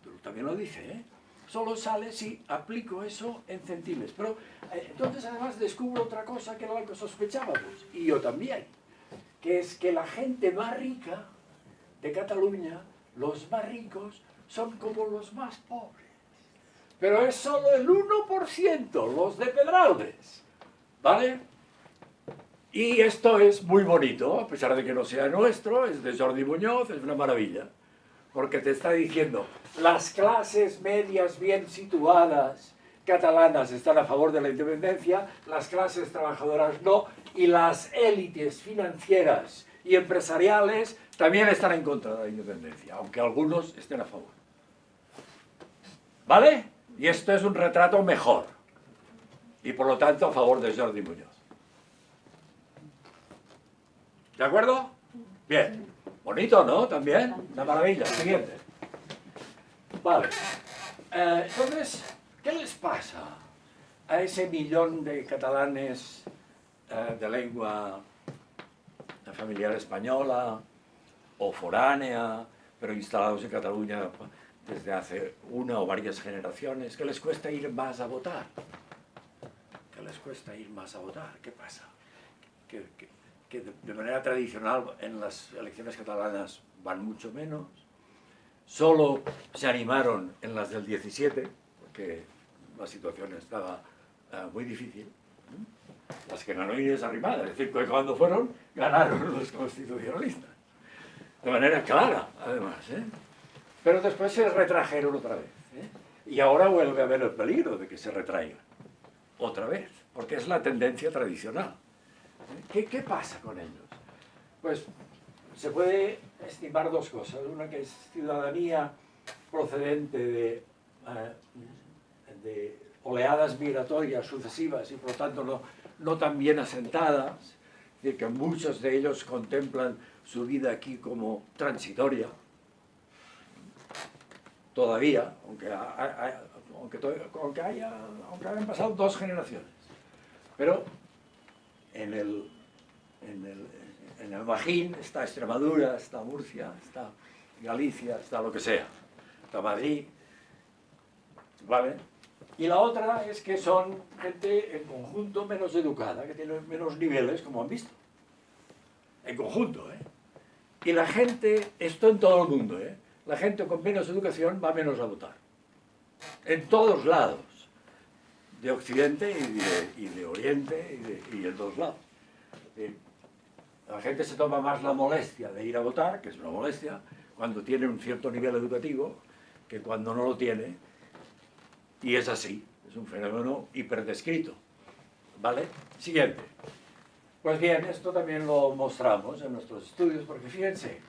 pero también lo dice, ¿eh? Solo sale si aplico eso en centiles. Pero entonces además descubro otra cosa que era lo que sospechábamos, y yo también, que es que la gente más rica de Cataluña, los más ricos, son como los más pobres. Pero es solo el 1%, los de Pedralbes. ¿Vale? Y esto es muy bonito, a pesar de que no sea nuestro, es de Jordi Muñoz, es una maravilla. Porque te está diciendo, las clases medias bien situadas catalanas están a favor de la independencia, las clases trabajadoras no, y las élites financieras y empresariales también están en contra de la independencia, aunque algunos estén a favor. ¿Vale? Y esto es un retrato mejor. Y por lo tanto a favor de Jordi Muñoz. ¿De acuerdo? Bien. Bonito, ¿no? También. Una maravilla. Siguiente. Vale. Entonces, ¿qué les pasa a ese millón de catalanes de lengua familiar española o foránea, pero instalados en Cataluña desde hace una o varias generaciones? ¿Qué les cuesta ir más a votar? ¿Qué les cuesta ir más a votar? ¿Qué pasa? Que de manera tradicional en las elecciones catalanas van mucho menos. Solo se animaron en las del 17, porque la situación estaba muy difícil. Las que ganó Inés Arrimadas, es decir, que cuando fueron, ganaron los constitucionalistas. De manera clara, además. Pero después se retrajeron otra vez. Y ahora vuelve a haber el peligro de que se retraigan. Otra vez, porque es la tendencia tradicional. ¿Qué pasa con ellos? Pues se puede estimar dos cosas. Una que es ciudadanía procedente de oleadas migratorias sucesivas y por lo tanto no tan bien asentadas, es decir, que muchos de ellos contemplan su vida aquí como transitoria, todavía, aunque hayan pasado 2 generaciones. Pero en el Magín está Extremadura, está Murcia, está Galicia, está lo que sea, está Madrid, ¿vale? Y la otra es que son gente en conjunto menos educada, que tiene menos niveles, como han visto. En conjunto, ¿eh? Y la gente, esto en todo el mundo, ¿eh? La gente con menos educación va menos a votar. En todos lados. De Occidente y de Oriente y en todos lados. La gente se toma más la molestia de ir a votar, que es una molestia, cuando tiene un cierto nivel educativo, que cuando no lo tiene. Y es así, es un fenómeno hiperdescrito. ¿Vale? Siguiente. Pues bien, esto también lo mostramos en nuestros estudios, porque fíjense,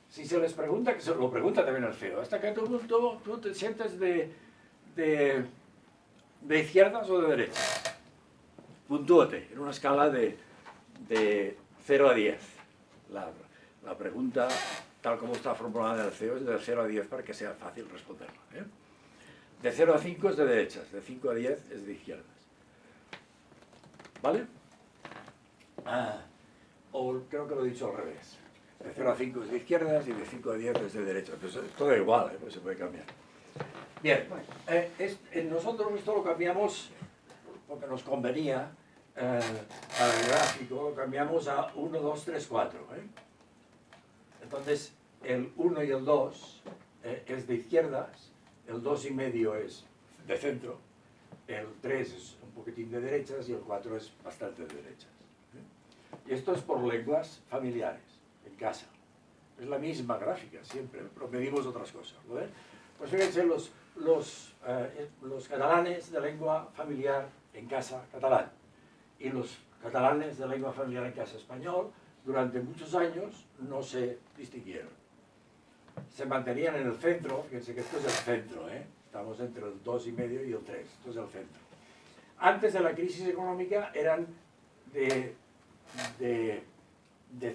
si se les pregunta, que se lo pregunta también el CEO, ¿hasta qué punto tú te sientes de izquierdas o de derechas? Puntúate, en una escala de 0 a 10. La pregunta, tal como está formulada en el CEO, es de 0 a 10 para que sea fácil responderla. De 0 a 5 es de derechas, de 5 a 10 es de izquierdas. ¿Vale? O creo que lo he dicho al revés. De 0 a 5 es de izquierdas y de 5 a 10 es de derechas. Pues todo da igual, pues se puede cambiar. Bien, nosotros esto lo cambiamos porque nos convenía para el gráfico, lo cambiamos a 1, 2, 3, 4. Entonces, el 1 y el 2 es de izquierdas, el 2 y medio es de centro, el 3 es un poquitín de derechas y el 4 es bastante de derechas. Y esto es por lenguas familiares, en casa. Es la misma gráfica siempre, pero medimos otras cosas. ¿Lo ven? Pues fíjense, los catalanes de lengua familiar en casa catalán y los catalanes de lengua familiar en casa español durante muchos años no se distinguieron. Se mantenían en el centro, fíjense que esto es el centro, estamos entre el 2 y medio y el 3, esto es el centro. Antes de la crisis económica eran de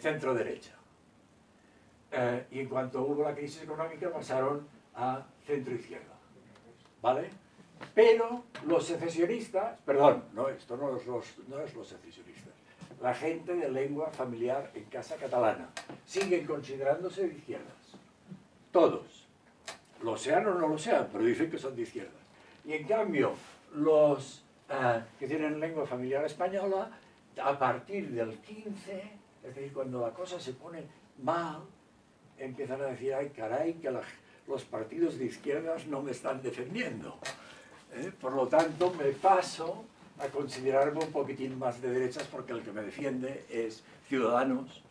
centro derecha. Y en cuanto hubo la crisis económica pasaron a centro izquierda, ¿vale? Pero los secesionistas, perdón, no, esto no es los secesionistas, la gente de lengua familiar en casa catalana siguen considerándose de izquierdas, todos, lo sean o no lo sean, pero dicen que son de izquierdas. Y en cambio, los que tienen lengua familiar española, a partir del 15, es decir, cuando la cosa se pone mal, empiezan a decir, ay caray, que los partidos de izquierdas no me están defendiendo. Por lo tanto, me paso a considerarme un poquitín más de derechas porque el que me defiende es Ciudadanos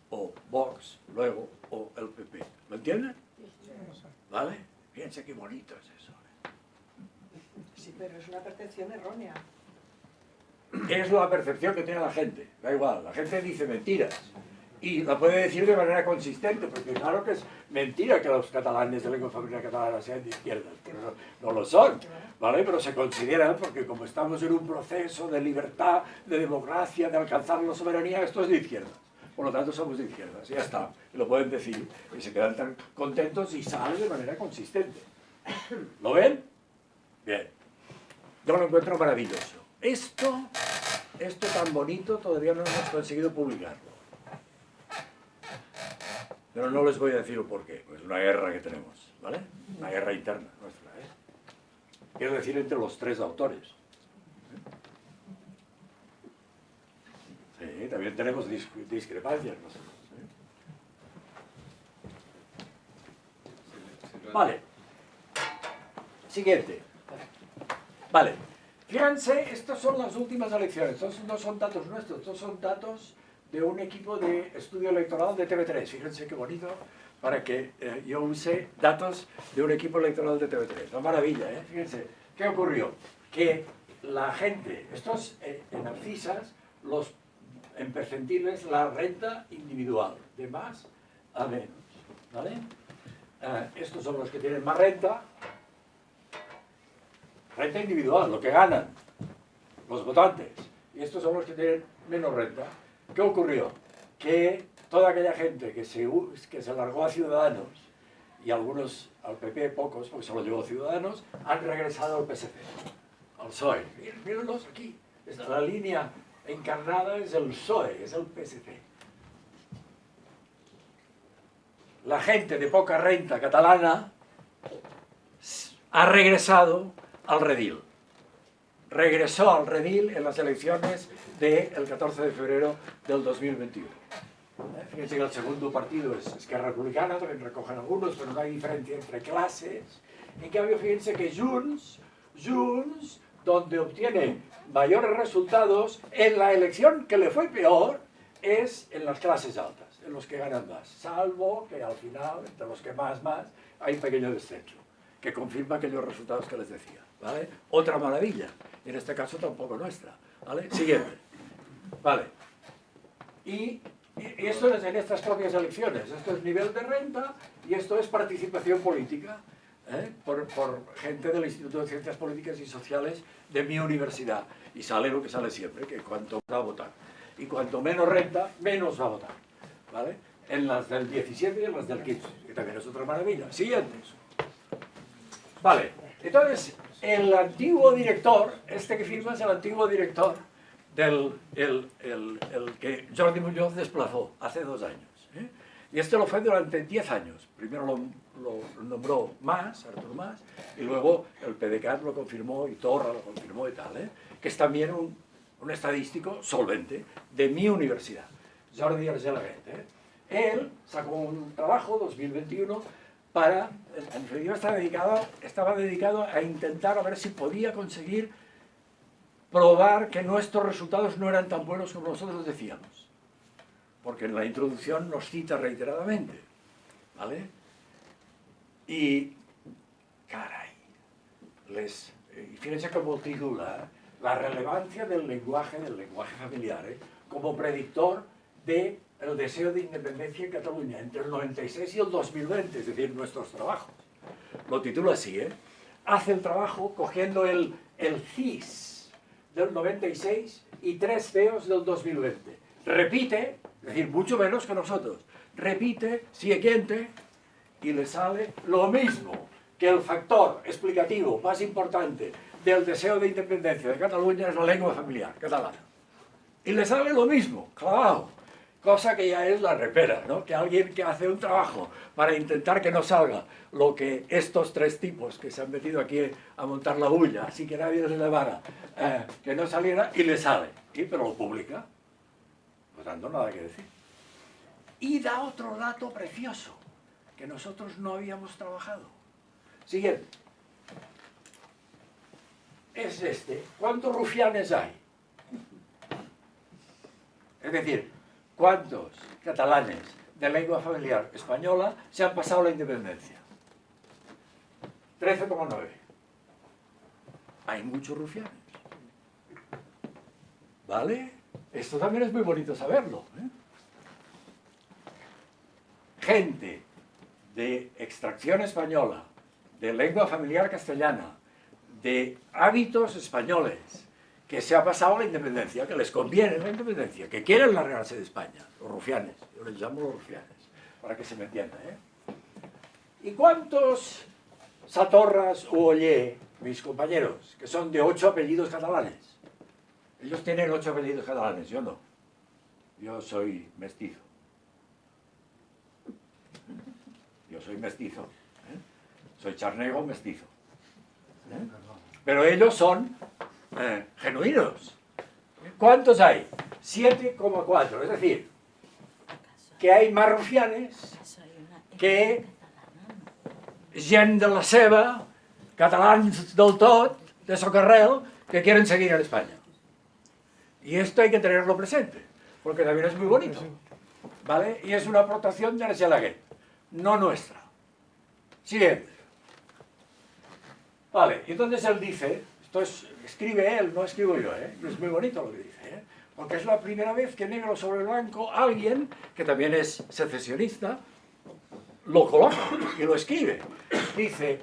o Vox, luego, o el PP. ¿Lo entienden? ¿Vale? Fíjense qué bonito es eso. Sí, pero es una percepción errónea. Es la percepción que tiene la gente, da igual, la gente dice mentiras y la puede decir de manera consistente, porque claro que es mentira que los catalanes de lengua familiar catalana sean de izquierdas, pero no lo son, ¿vale? Pero se consideran, porque como estamos en un proceso de libertad, de democracia, de alcanzar la soberanía, esto es de izquierdas. Por lo tanto, somos de izquierdas, ya está, lo pueden decir, y se quedan tan contentos y salen de manera consistente. ¿Lo ven? Bien. Yo lo encuentro maravilloso. Esto tan bonito todavía no hemos conseguido publicarlo. Pero no les voy a decir el porqué, pues es una guerra que tenemos, ¿vale? Una guerra interna nuestra, Quiero decir, entre los tres autores. Sí, también tenemos discrepancias nosotros. Vale. Siguiente. Vale. Fíjense, estas son las últimas elecciones. Estos no son datos nuestros, estos son datos de un equipo de estudio electoral de TV3. Fíjense qué bonito, para que yo use datos de un equipo electoral de TV3. Una maravilla, ¿eh? Fíjense, ¿qué ocurrió? Que la gente, estos en abscisas, en percentiles, la renta individual, de más a menos, ¿vale? Estos son los que tienen más renta individual, lo que ganan los votantes, y estos son los que tienen menos renta. ¿Qué ocurrió? Que toda aquella gente que se largó a Ciudadanos, y algunos al PP, pocos, porque se lo llevó Ciudadanos, han regresado al PSC, al PSOE. Mírenlos aquí, la línea encarnada es el PSOE, es el PSC. La gente de poca renta catalana ha regresado al redil. Regresó al redil en las elecciones del 14 de febrero del 2021. Fíjense que el segundo partido es Esquerra Republicana, también recogen algunos, pero no hay diferencia entre clases. En cambio, fíjense que Junts, donde obtiene mayores resultados, en la elección que le fue peor, es en las clases altas, en los que ganan más. Salvo que al final, entre los que más, hay un pequeño descenso, que confirma aquellos resultados que les decía, ¿vale? Otra maravilla, y en este caso tampoco nuestra, ¿vale? Siguiente. Vale. Y esto es en estas propias elecciones. Esto es nivel de renta y esto es participación política, por gente del Instituto de Ciencias Políticas y Sociales de mi universidad. Y sale lo que sale siempre, que cuanto va a votar. Y cuanto menos renta, menos va a votar, ¿vale? En las del 17 y en las del 15, que también es otra maravilla. Siguiente. Vale, entonces, el antiguo director, este que firma es el antiguo director el que Jordi Muñoz desplazó hace 2 años. Y esto lo fue durante 10 años. Primero lo nombró Artur Mas, y luego el PDeCAT lo confirmó y Torra lo confirmó y tal, que es también un estadístico solvente de mi universidad, Jordi Argelaguet. Él sacó un trabajo, 2021, para, en definitiva estaba dedicado a intentar a ver si podía conseguir probar que nuestros resultados no eran tan buenos como nosotros decíamos. Porque en la introducción nos cita reiteradamente, ¿vale? Y, caray, y fíjense cómo titula, la relevancia del lenguaje familiar, como predictor del deseo de independencia en Cataluña entre el 96 y el 2020, es decir, nuestros trabajos. Lo titula así, hace el trabajo cogiendo el CIS del 96 y 3 CEOs del 2020. Repite, es decir, mucho menos que nosotros, repite, siguiente, y le sale lo mismo, que el factor explicativo más importante del deseo de independencia de Cataluña es la lengua familiar catalana. Y le sale lo mismo, clavado. Cosa que ya es la repera, ¿no? Que alguien que hace un trabajo para intentar que no salga lo que estos 3 tipos que se han metido aquí a montar la bulla, así que nadie se levara, que no saliera, y le sale. ¿Sí? Pero lo publica. Por tanto, nada que decir. Y da otro dato precioso, que nosotros no habíamos trabajado. Siguiente. Es este. ¿Cuántos rufianes hay? Es decir, ¿cuántos catalanes de lengua familiar española se han pasado la independencia? 13,9. Hay muchos rufianes. ¿Vale? Esto también es muy bonito saberlo. Gente de extracción española, de lengua familiar castellana, de hábitos españoles, que se ha pasado la independencia, que les conviene la independencia, que quieren largarse de España, los rufianes, yo les llamo los rufianes, para que se me entienda. ¿Y cuántos Satorras u Ollé, mis compañeros, que son de 8 apellidos catalanes? Ellos tienen 8 apellidos catalanes, yo no. Yo soy mestizo. Yo soy mestizo. Soy charnego mestizo. Pero ellos son genuinos. ¿Cuántos hay? 7,4. Es decir, que hay más rufianes que gent de la seva, catalans del tot, de socarrel, que quieren seguir en España. Y esto hay que tenerlo presente, porque también es muy bonito, ¿vale? Y es una aportación de Argelaguet, no nuestra. Siguiente. Vale, y entonces él dice, escribe él, no escribo yo, y es muy bonito lo que dice, porque es la primera vez que negro sobre blanco alguien, que también es secesionista, lo coloca y lo escribe. Dice,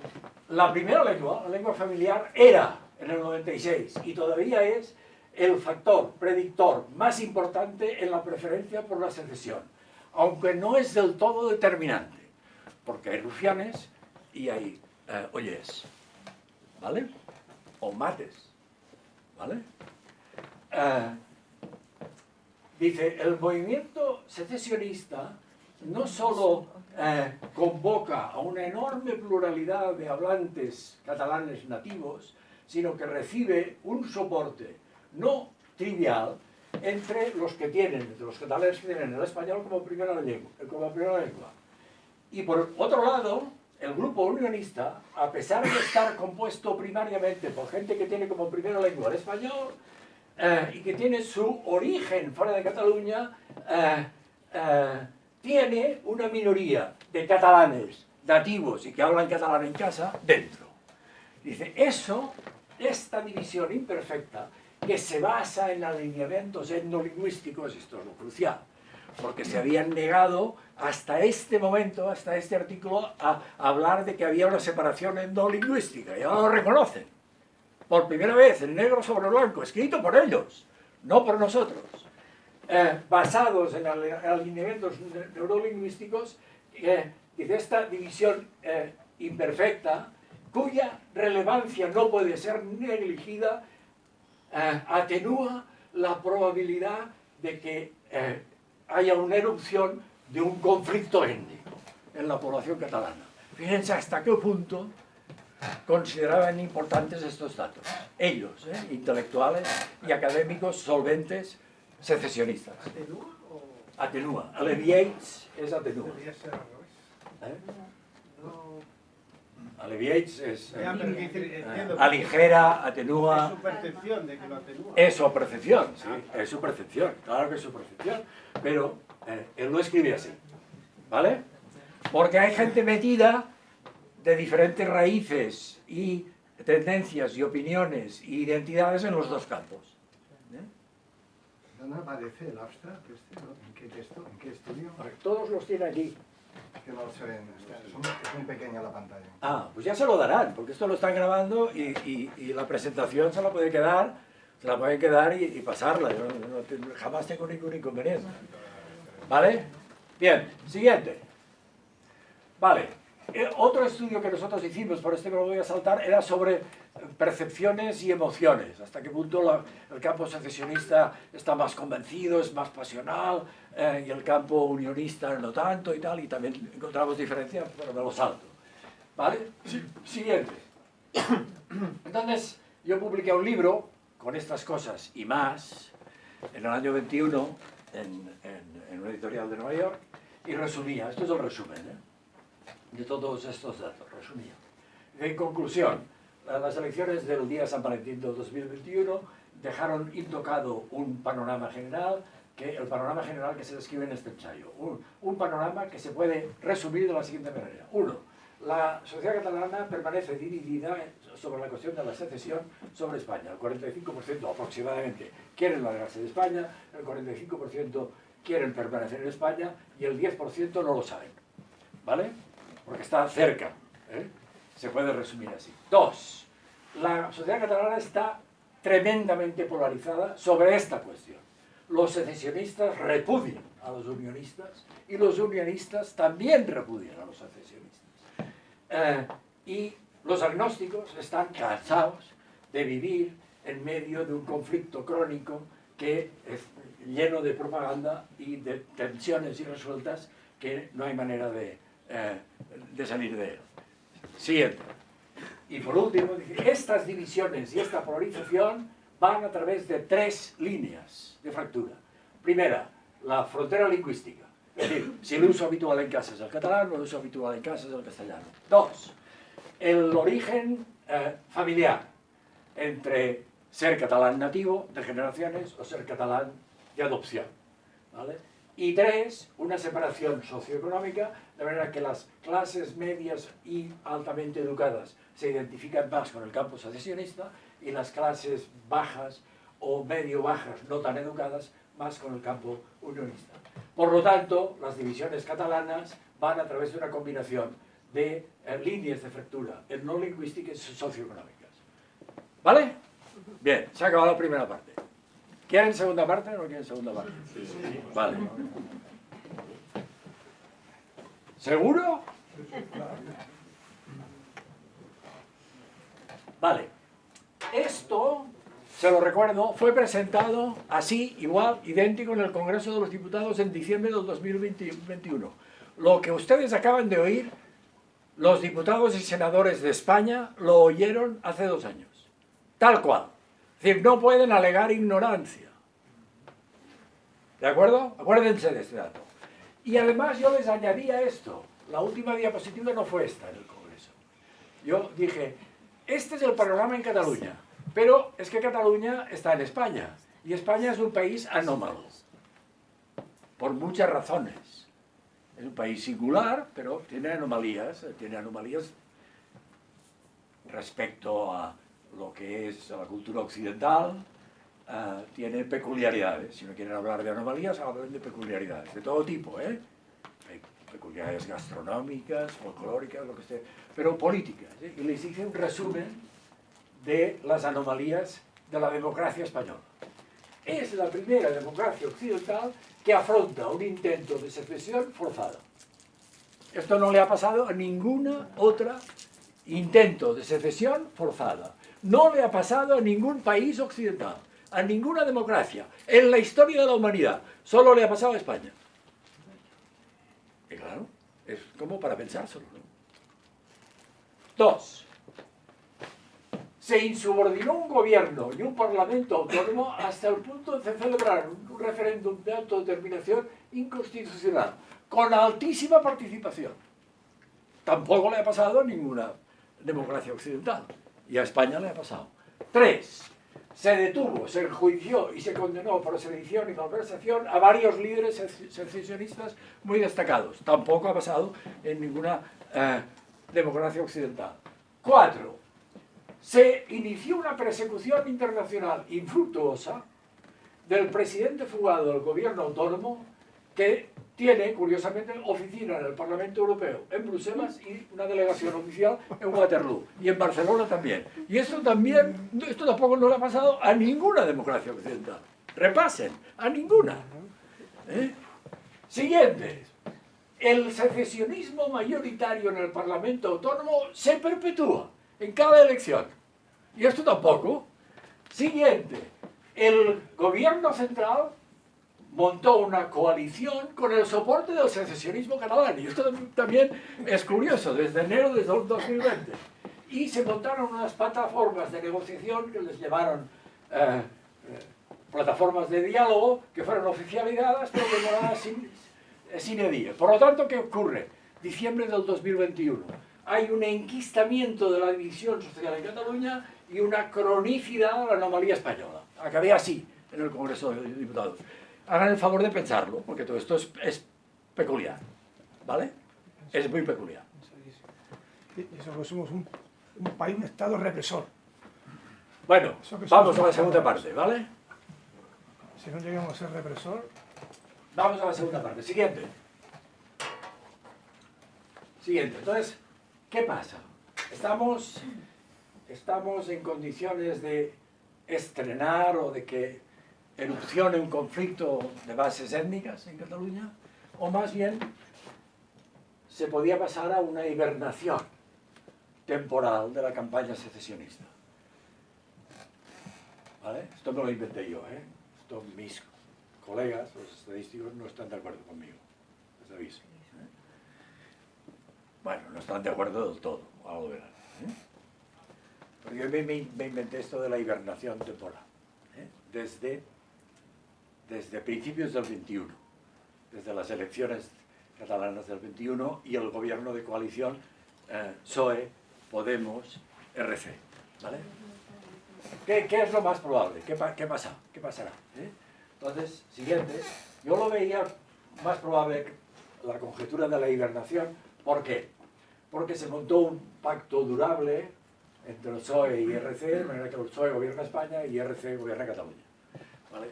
la primera lengua, la lengua familiar, era en el 96 y todavía es el factor predictor más importante en la preferencia por la secesión, aunque no es del todo determinante, porque hay rufianes y hay ollés, ¿vale? O mates, ¿vale? Dice, el movimiento secesionista no solo convoca a una enorme pluralidad de hablantes catalanes nativos, sino que recibe un soporte no trivial entre los catalanes que tienen el español como primera lengua. Y por otro lado, el grupo unionista, a pesar de estar compuesto primariamente por gente que tiene como primera lengua el español y que tiene su origen fuera de Cataluña, tiene una minoría de catalanes nativos y que hablan catalán en casa dentro. Dice, esta división imperfecta, que se basa en alineamientos etnolingüísticos, esto es lo crucial, porque se habían negado hasta este momento, hasta este artículo, a hablar de que había una separación etnolingüística, y ahora lo reconocen, por primera vez, en negro sobre blanco, escrito por ellos, no por nosotros, basados en alineamientos neurolingüísticos, dice, esta división imperfecta, cuya relevancia no puede ser negligida, atenúa la probabilidad de que haya una erupción de un conflicto étnico en la población catalana. Fíjense hasta qué punto consideraban importantes estos datos. Ellos, intelectuales y académicos solventes secesionistas. ¿Atenúa o Atenúa. Alleviates es atenúa. debería ser al revés? ¿Eh? No. Alleviates es Ya, pero que entiendo. aligera, Es atenúa. su percepción de que lo atenúa. Es su percepción, sí, es su percepción, claro que es su percepción, pero él lo escribe así, ¿vale? Porque hay gente metida de diferentes raíces y tendencias y opiniones y identidades en los dos campos. ¿Dónde aparece el abstract este? ¿No? ¿En qué texto? ¿En qué estudio? Todos los tiene aquí. Que no se ven. Es muy pequeña la pantalla. Ah, pues ya se lo darán, porque esto lo están grabando y la presentación se la pueden quedar y pasarla. Yo jamás tengo ningún inconveniente. ¿Vale? Bien, siguiente. Vale. Otro estudio que nosotros hicimos, por este me lo voy a saltar, era sobre percepciones y emociones. Hasta qué punto el campo secesionista está más convencido, es más pasional, y el campo unionista no tanto y tal, y también encontramos diferencias, pero me lo salto. ¿Vale? Siguiente. Entonces, yo publiqué un libro con estas cosas y más en el año 21 en una editorial de Nueva York y resumía, esto es el resumen, de todos estos datos, resumía. En conclusión, las elecciones del día San Valentín del 2021 dejaron intocado un panorama general, el panorama general que se describe en este ensayo. Un panorama que se puede resumir de la siguiente manera. Uno, la sociedad catalana permanece dividida sobre la cuestión de la secesión sobre España. El 45% aproximadamente quieren largarse de España, el 45% quieren permanecer en España y el 10% no lo saben. ¿Vale? Porque está cerca. Se puede resumir así. Dos, la sociedad catalana está tremendamente polarizada sobre esta cuestión. Los secesionistas repudian a los unionistas y los unionistas también repudian a los secesionistas. Y los agnósticos están cansados de vivir en medio de un conflicto crónico que es lleno de propaganda y de tensiones irresueltas que no hay manera de salir de él. Siguiente. Y por último, estas divisiones y esta polarización van a través de tres líneas de fractura. Primera, la frontera lingüística. Es decir, si el uso habitual en casa es el catalán, el uso habitual en casa es el castellano. Dos, el origen familiar entre ser catalán nativo de generaciones o ser catalán de adopción. ¿Vale? Y tres, una separación socioeconómica, de manera que las clases medias y altamente educadas se identifican más con el campo secesionista y las clases bajas o medio bajas, no tan educadas, más con el campo unionista. Por lo tanto, las divisiones catalanas van a través de una combinación de líneas de fractura no lingüísticas y socioeconómicas. ¿Vale? Bien, se ha acabado la primera parte. ¿Quieren segunda parte o no quieren segunda parte? Sí. Vale. ¿Seguro? Vale. Esto, se lo recuerdo, fue presentado así, igual, idéntico en el Congreso de los Diputados en diciembre del 2021. Lo que ustedes acaban de oír, los diputados y senadores de España lo oyeron hace 2 años. Tal cual. Es decir, no pueden alegar ignorancia. ¿De acuerdo? Acuérdense de este dato. Y además yo les añadía esto. La última diapositiva no fue esta en el Congreso. Yo dije, este es el panorama en Cataluña, pero es que Cataluña está en España. Y España es un país anómalo. Por muchas razones. Es un país singular, pero tiene anomalías. Tiene anomalías respecto a lo que es la cultura occidental, tiene peculiaridades. Si no quieren hablar de anomalías, hablan de peculiaridades, de todo tipo, Hay peculiaridades gastronómicas, folclóricas, lo que sea, pero políticas, Y les hice un resumen de las anomalías de la democracia española. Es la primera democracia occidental que afronta un intento de secesión forzada. Esto no le ha pasado a ninguna otra intento de secesión forzada. No le ha pasado a ningún país occidental, a ninguna democracia, en la historia de la humanidad. Solo le ha pasado a España. Y claro, es como para pensárselo, ¿no? 2. Se insubordinó un gobierno y un parlamento autónomo hasta el punto de celebrar un referéndum de autodeterminación inconstitucional, con altísima participación. Tampoco le ha pasado a ninguna democracia occidental, y a España le ha pasado. 3. Se detuvo, se enjuició y se condenó por sedición y malversación a varios líderes secesionistas muy destacados. Tampoco ha pasado en ninguna democracia occidental. 4. Se inició una persecución internacional infructuosa del presidente fugado del gobierno autónomo, que tiene, curiosamente, oficina en el Parlamento Europeo, en Bruselas, y una delegación oficial en Waterloo, y en Barcelona también. Y esto tampoco no le ha pasado a ninguna democracia occidental. Repasen, a ninguna. Siguiente. El secesionismo mayoritario en el Parlamento Autónomo se perpetúa en cada elección. Y esto tampoco. Siguiente. El gobierno central montó una coalición con el soporte del secesionismo catalán. Y esto también es curioso, desde enero de 2020. Y se montaron unas plataformas de negociación que les llevaron plataformas de diálogo, que fueron oficializadas, pero demoradas sin edie. Por lo tanto, ¿qué ocurre? Diciembre del 2021. Hay un enquistamiento de la división social en Cataluña y una cronicidad de la anomalía española. Acabé así en el Congreso de Diputados. Hagan el favor de pensarlo, porque todo esto es peculiar, ¿vale? Es muy peculiar. Y eso que somos un país, un Estado represor. Bueno, vamos a la segunda parte, ¿vale? Si no llegamos a ser represor... Vamos a la segunda parte. Siguiente. Siguiente. Entonces, ¿qué pasa? Estamos en condiciones de estrenar o de que erupcione un conflicto de bases étnicas en Cataluña, o más bien se podía pasar a una hibernación temporal de la campaña secesionista. ¿Vale? Esto me lo inventé yo, ¿eh? Esto mis colegas, los estadísticos, no están de acuerdo conmigo. Les aviso. Bueno, no están de acuerdo del todo, algo verán. Pero yo me inventé esto de la hibernación temporal, desde principios del 21, desde las elecciones catalanas del 21 y el gobierno de coalición PSOE, Podemos, RC. ¿Vale? ¿Qué es lo más probable? ¿Qué pasará? Entonces, siguiente, yo lo veía más probable la conjetura de la hibernación. ¿Por qué? Porque se montó un pacto durable entre el PSOE y RC, de manera que el PSOE gobierna España y RC gobierna Cataluña. ¿Vale?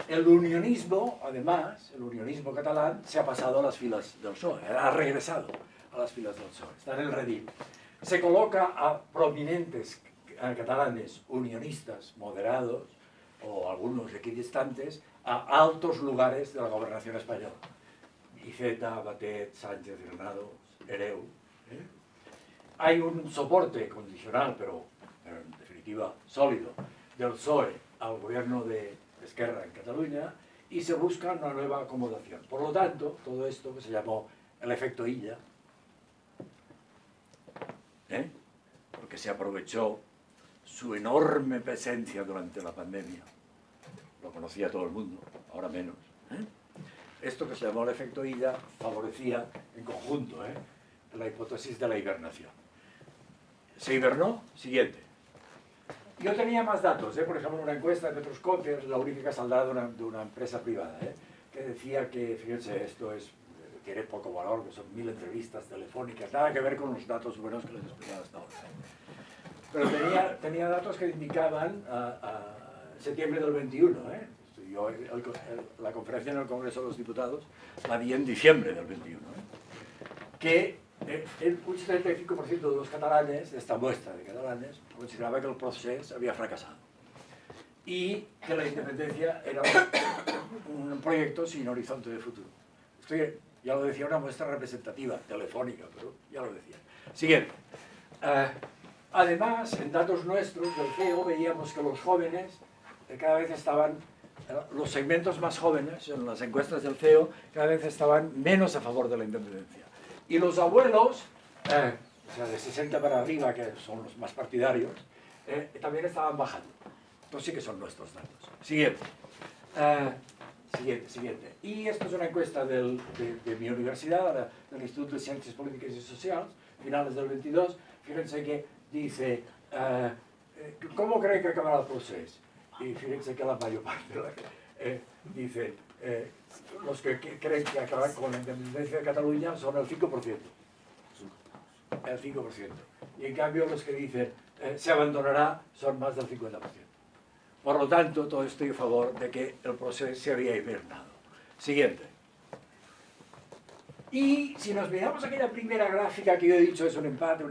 El unionismo, además, el unionismo catalán, se ha pasado a las filas del PSOE, ha regresado a las filas del PSOE, está en el redil. Se coloca a prominentes catalanes unionistas, moderados, o algunos equidistantes, a altos lugares de la gobernación española. Iceta, Batet, Sánchez, Granados, Hereu. Hay un soporte condicional, pero en definitiva sólido, del PSOE al gobierno de Esquerra en Cataluña, y se busca una nueva acomodación. Por lo tanto, todo esto que se llamó el efecto Illa, porque se aprovechó su enorme presencia durante la pandemia, lo conocía todo el mundo, ahora menos. Esto que se llamó el efecto Illa favorecía en conjunto la hipótesis de la hibernación. ¿Se hibernó? Siguiente. Yo tenía más datos, por ejemplo, una encuesta de Metroscopia, la única que ha saldado de una empresa privada, que decía que, fíjense, esto tiene poco valor, que son 1000 entrevistas telefónicas, nada que ver con los datos buenos que les he explicado hasta ahora. Pero tenía datos que indicaban a septiembre del 21, Yo la conferencia en el Congreso de los Diputados la di en diciembre del 21, que un 75% de los catalanes, de esta muestra de catalanes, consideraba que el proceso había fracasado y que la independencia era un proyecto sin horizonte de futuro. Esto ya lo decía una muestra representativa, telefónica, pero ya lo decía. Siguiente. Además, en datos nuestros del CEO veíamos que los jóvenes cada vez estaban los segmentos más jóvenes, en las encuestas del CEO, cada vez estaban menos a favor de la independencia. Y los abuelos, o sea, de 60 para arriba, que son los más partidarios, también estaban bajando. Estos sí que son nuestros datos. Siguiente. Siguiente. Y esto es una encuesta de mi universidad, del Instituto de Ciencias Políticas y Sociales, finales del 22. Fíjense que dice, ¿cómo creen que acabará el proceso? Y fíjense que la mayor parte dice, los que creen que acabar con la independencia de Cataluña son el 5%. El 5%. Y en cambio los que dicen, se abandonará, son más del 50%. Por lo tanto, todo estoy a favor de que el proceso se había hibernado. Siguiente. Y si nos miramos aquella primera gráfica que yo he dicho, es un empate,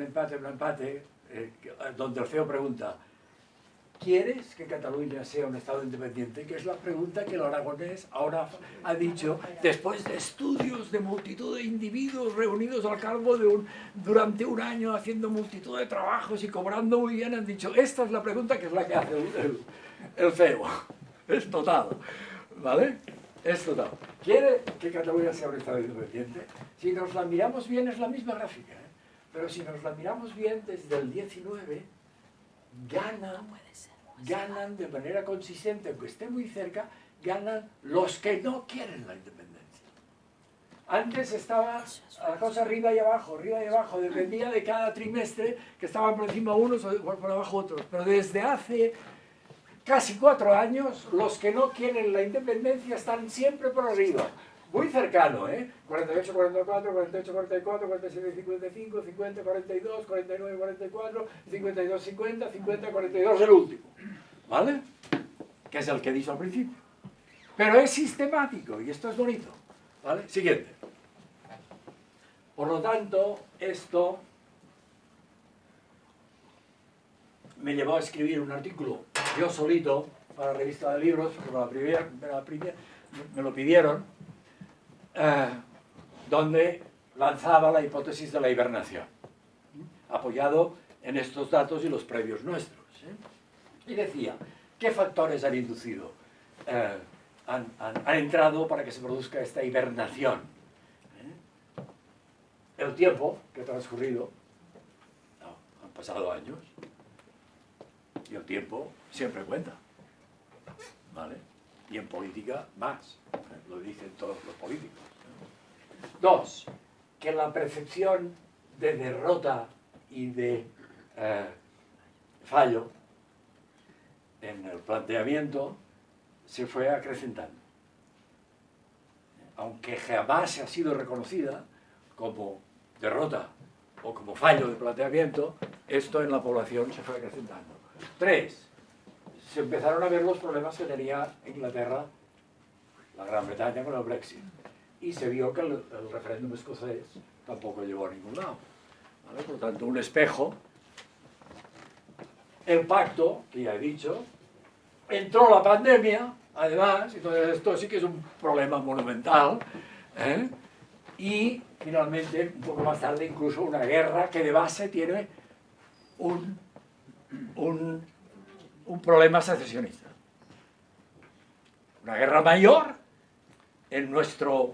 donde el CEO pregunta, ¿quieres que Cataluña sea un Estado independiente? Que es la pregunta que el aragonés ahora ha dicho después de estudios de multitud de individuos reunidos al cabo durante un año haciendo multitud de trabajos y cobrando muy bien, han dicho, esta es la pregunta que es la que hace el CEO. Es total, ¿vale? Es total. ¿Quiere que Cataluña sea un Estado independiente? Si nos la miramos bien es la misma gráfica, ¿eh? Pero si nos la miramos bien desde el 19, ganan de manera consistente, aunque esté muy cerca, ganan los que no quieren la independencia. Antes estaba la cosa arriba y abajo, dependía de cada trimestre, que estaban por encima unos o por abajo otros. Pero desde hace casi 4 años, los que no quieren la independencia están siempre por arriba. Muy cercano, ¿eh? 48, 44, 48, 44, 47, 55, 50, 42, 49, 44, 52, 50, 50, 42, el último. ¿Vale? Que es el que he dicho al principio. Pero es sistemático y esto es bonito. ¿Vale? Siguiente. Por lo tanto, esto me llevó a escribir un artículo yo solito para la revista de libros, porque me lo pidieron, donde lanzaba la hipótesis de la hibernación, apoyado en estos datos y los previos nuestros. Y decía, ¿qué factores han inducido, han entrado para que se produzca esta hibernación? El tiempo que ha transcurrido, han pasado años, y el tiempo siempre cuenta, ¿vale? Y en política más, lo dicen todos los políticos. 2, que la percepción de derrota y de fallo en el planteamiento se fue acrecentando. Aunque jamás ha sido reconocida como derrota o como fallo de planteamiento, esto en la población se fue acrecentando. 3, se empezaron a ver los problemas que tenía Inglaterra, la Gran Bretaña con el Brexit. Y se vio que el referéndum escocés tampoco llegó a ningún lado. ¿Vale? Por lo tanto, un espejo. El pacto, que ya he dicho, entró la pandemia, además, y todo esto sí que es un problema monumental, ¿eh? Y finalmente, un poco más tarde, incluso una guerra que de base tiene un problema secesionista. Una guerra mayor en nuestra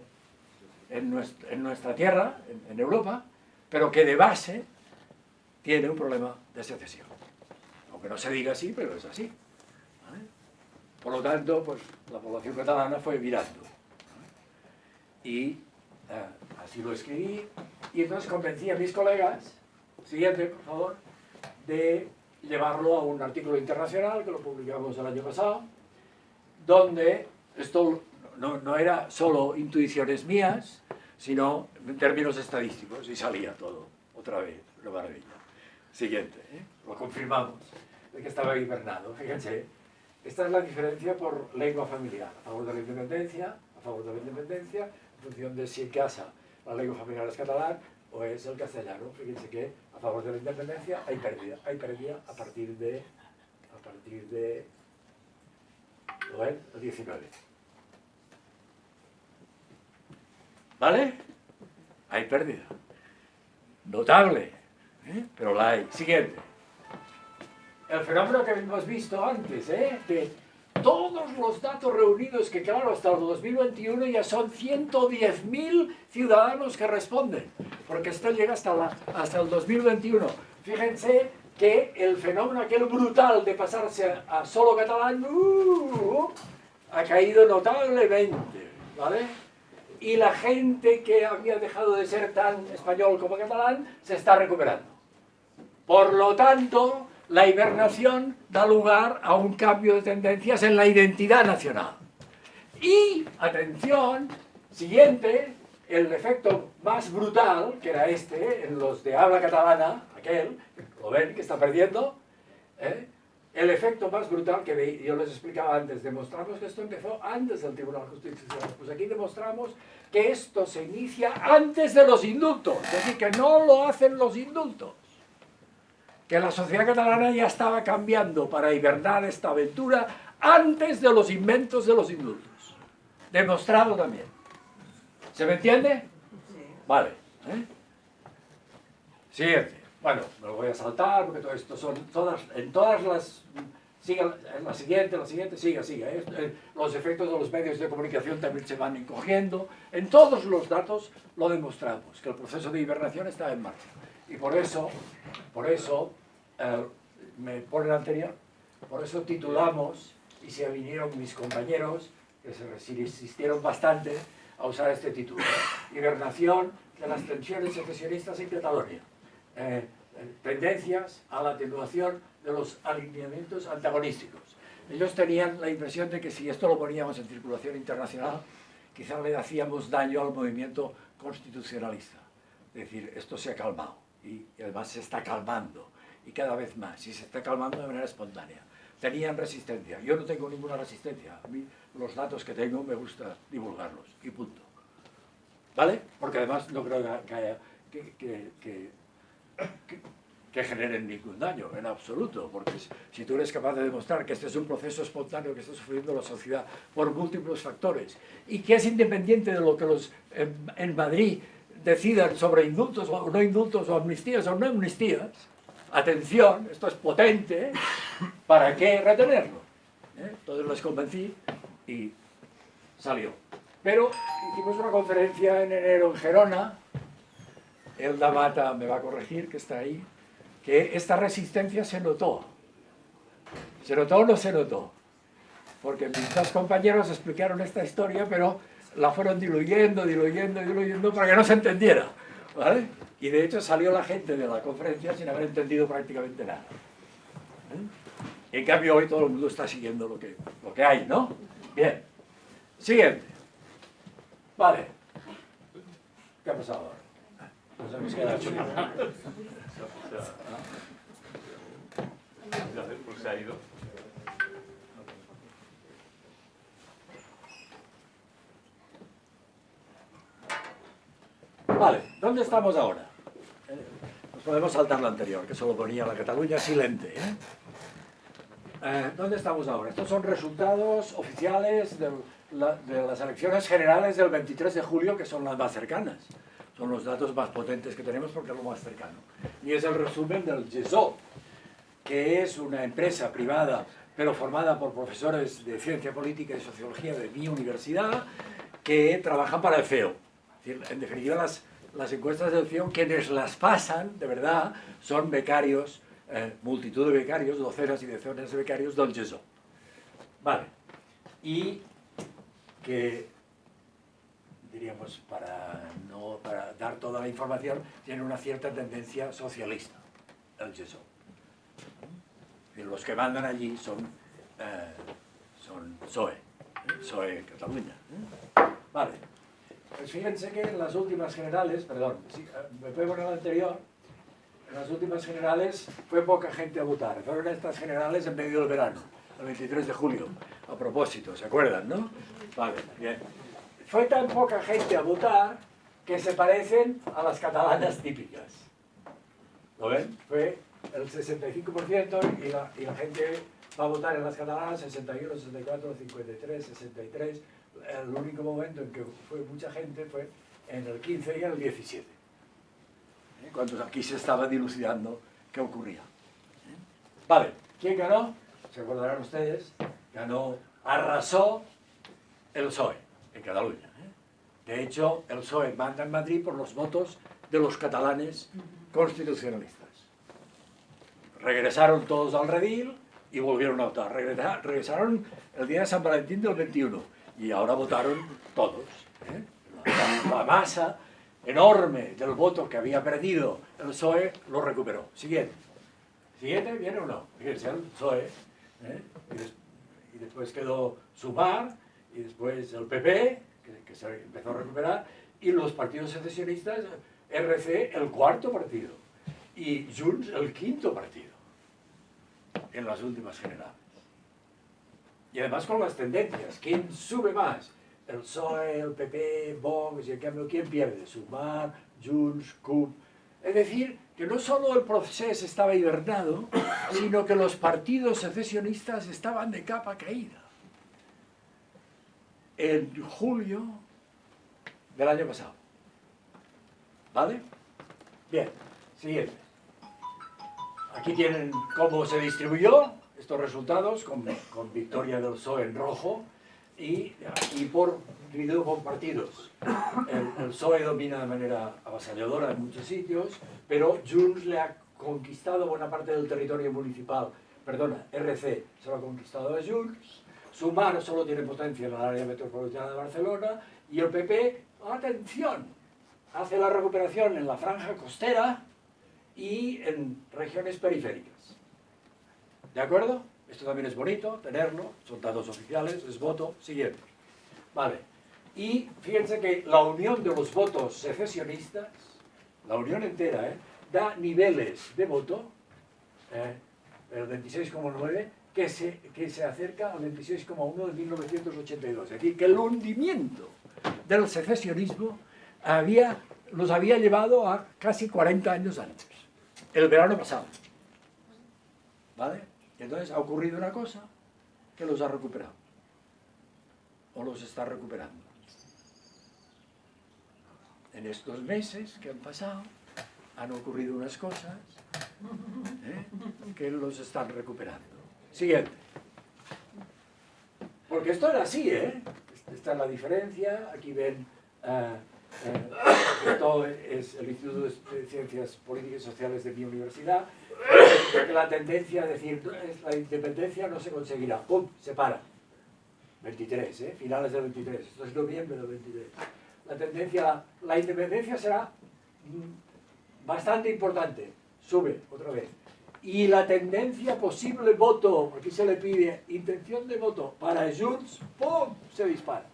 tierra, en Europa, pero que de base tiene un problema de secesión. Aunque no se diga así, pero es así. ¿Vale? Por lo tanto, pues la población catalana fue virando. ¿Vale? Y así lo escribí. Y entonces convencí a mis colegas, siguiente, por favor, de llevarlo a un artículo internacional que lo publicamos el año pasado, donde esto no era solo intuiciones mías, sino en términos estadísticos, y salía todo, otra vez, una maravilla. Siguiente, lo confirmamos, de que estaba hibernado. Fíjense, esta es la diferencia por lengua familiar, a favor de la independencia, en función de si en casa la lengua familiar es catalán o es el castellano. Fíjense que a favor de la independencia hay pérdida a partir de ¿lo ven? El 19. ¿Vale? Hay pérdida. Notable, pero la hay. Siguiente. El fenómeno que hemos visto antes, de todos los datos reunidos, que claro, hasta el 2021 ya son 110.000 ciudadanos que responden, porque esto llega hasta el 2021. Fíjense que el fenómeno aquel brutal de pasarse a solo catalán ha caído notablemente, ¿vale? Y la gente que había dejado de ser tan español como catalán se está recuperando. Por lo tanto, la hibernación da lugar a un cambio de tendencias en la identidad nacional. Y, atención, siguiente, el efecto más brutal, que era este, en los de habla catalana, aquel, lo ven que está perdiendo, el efecto más brutal que yo les explicaba antes, demostramos que esto empezó antes del Tribunal Constitucional. Pues aquí demostramos que esto se inicia antes de los indultos, es decir, que no lo hacen los indultos. Que la sociedad catalana ya estaba cambiando para hibernar esta aventura antes de los inventos de los indultos. Demostrado también. ¿Se me entiende? Sí. Vale. Siguiente. Bueno, me lo voy a saltar porque todo esto son en todas las... Siga la siguiente, siga. Los efectos de los medios de comunicación también se van encogiendo. En todos los datos lo demostramos, que el proceso de hibernación está en marcha. Y por eso me pone anterior, por eso titulamos, y se vinieron mis compañeros, que se resistieron bastante a usar este título, Hibernación de las tensiones secesionistas en Cataluña. Tendencias a la atenuación de los alineamientos antagonísticos. Ellos tenían la impresión de que si esto lo poníamos en circulación internacional, quizás le hacíamos daño al movimiento constitucionalista. Es decir, esto se ha calmado y además se está calmando y cada vez más, y se está calmando de manera espontánea. Tenían resistencia. Yo no tengo ninguna resistencia. A mí los datos que tengo me gusta divulgarlos y punto. ¿Vale? Porque además no creo que haya que generen ningún daño, en absoluto, porque si tú eres capaz de demostrar que este es un proceso espontáneo que está sufriendo la sociedad por múltiples factores y que es independiente de lo que los en Madrid decidan sobre indultos o no indultos o amnistías o no amnistías, atención, esto es potente, ¿para qué retenerlo? Entonces les convencí y salió. Pero hicimos una conferencia en enero en Gerona, Elda Mata me va a corregir, que está ahí, que esta resistencia se notó. ¿Se notó o no se notó? Porque mis dos compañeros explicaron esta historia, pero la fueron diluyendo para que no se entendiera, ¿vale? Y de hecho salió la gente de la conferencia sin haber entendido prácticamente nada. En cambio hoy todo el mundo está siguiendo lo que hay, ¿no? Bien. Siguiente. Vale. ¿Qué ha pasado ahora? Nos hemos quedado chulos. Pues se ha ido. Vale, ¿dónde estamos ahora? Nos podemos saltar lo anterior, que solo ponía la Cataluña silente. ¿Dónde estamos ahora? Estos son resultados oficiales de las elecciones generales del 23 de julio, que son las más cercanas. Son los datos más potentes que tenemos porque es lo más cercano. Y es el resumen del GESO, que es una empresa privada, pero formada por profesores de ciencia política y sociología de mi universidad, que trabajan para el CEO. Es decir, en definitiva, las encuestas del CEO, quienes las pasan, de verdad, son becarios, multitud de becarios, docenas y decenas de becarios del GESO. Vale. Y que, diríamos, para dar toda la información, tiene una cierta tendencia socialista, el GESO. Y los que mandan allí son PSOE, PSOE Cataluña. Vale. Pues fíjense que en las últimas generales, perdón, sí, me puedo poner la anterior, en las últimas generales fue poca gente a votar. Fueron estas generales en medio del verano, el 23 de julio, a propósito, ¿se acuerdan, no? Vale, bien. Fue tan poca gente a votar que se parecen a las catalanas típicas. ¿Lo ven? Fue el 65% y la gente va a votar en las catalanas 61, 64, 53, 63. El único momento en que fue mucha gente fue en el 15 y en el 17. Cuando aquí se estaba dilucidando qué ocurría. Vale, ¿quién ganó? Se acordarán ustedes, ganó arrasó el PSOE en Cataluña. De hecho, el PSOE manda en Madrid por los votos de los catalanes constitucionalistas. Regresaron todos al redil y volvieron a votar. Regresaron el día de San Valentín del 21 y ahora votaron todos. La masa enorme del voto que había perdido el PSOE lo recuperó. Siguiente. ¿Siguiente? ¿Viene o no? Fíjense, el PSOE. Y después quedó Sumar, y después el PP, que se empezó a recuperar, y los partidos secesionistas, RC, el cuarto partido, y Junts, el quinto partido, en las últimas generales. Y además con las tendencias, ¿quién sube más? El PSOE, el PP, Vox, y en cambio, ¿quién pierde? Sumar, Junts, CUP. Es decir, que no solo el proceso estaba hibernado, sino que los partidos secesionistas estaban de capa caída. En julio del año pasado. ¿Vale? Bien, siguiente. Aquí tienen cómo se distribuyó estos resultados, con victoria del PSOE en rojo, y dividido por partidos. El PSOE domina de manera avasalladora en muchos sitios, pero Junts le ha conquistado buena parte del territorio municipal. Perdona, RC se lo ha conquistado a Junts, Sumar solo tiene potencia en el área metropolitana de Barcelona, y el PP, atención, hace la recuperación en la franja costera y en regiones periféricas. ¿De acuerdo? Esto también es bonito, tenerlo, son datos oficiales, es voto, siguiente. Vale. Y fíjense que la unión de los votos secesionistas, la unión entera, da niveles de voto, el 26,9, que se acerca al 26,1 de 1982. Es decir, que el hundimiento del secesionismo los había llevado a casi 40 años antes, el verano pasado. ¿Vale? Y entonces ha ocurrido una cosa que los ha recuperado, o los está recuperando. En estos meses que han pasado, han ocurrido unas cosas que los están recuperando. Siguiente. Porque esto era así, Esta es la diferencia. Aquí ven, esto es el Instituto de Ciencias Políticas y Sociales de mi universidad. La tendencia, es decir, la independencia no se conseguirá. ¡Pum! Se para. 23, finales del 23. Esto es noviembre del 23. La independencia será bastante importante. Sube otra vez. Y la tendencia posible voto, aquí se le pide intención de voto para Junts, ¡pum!, se dispara.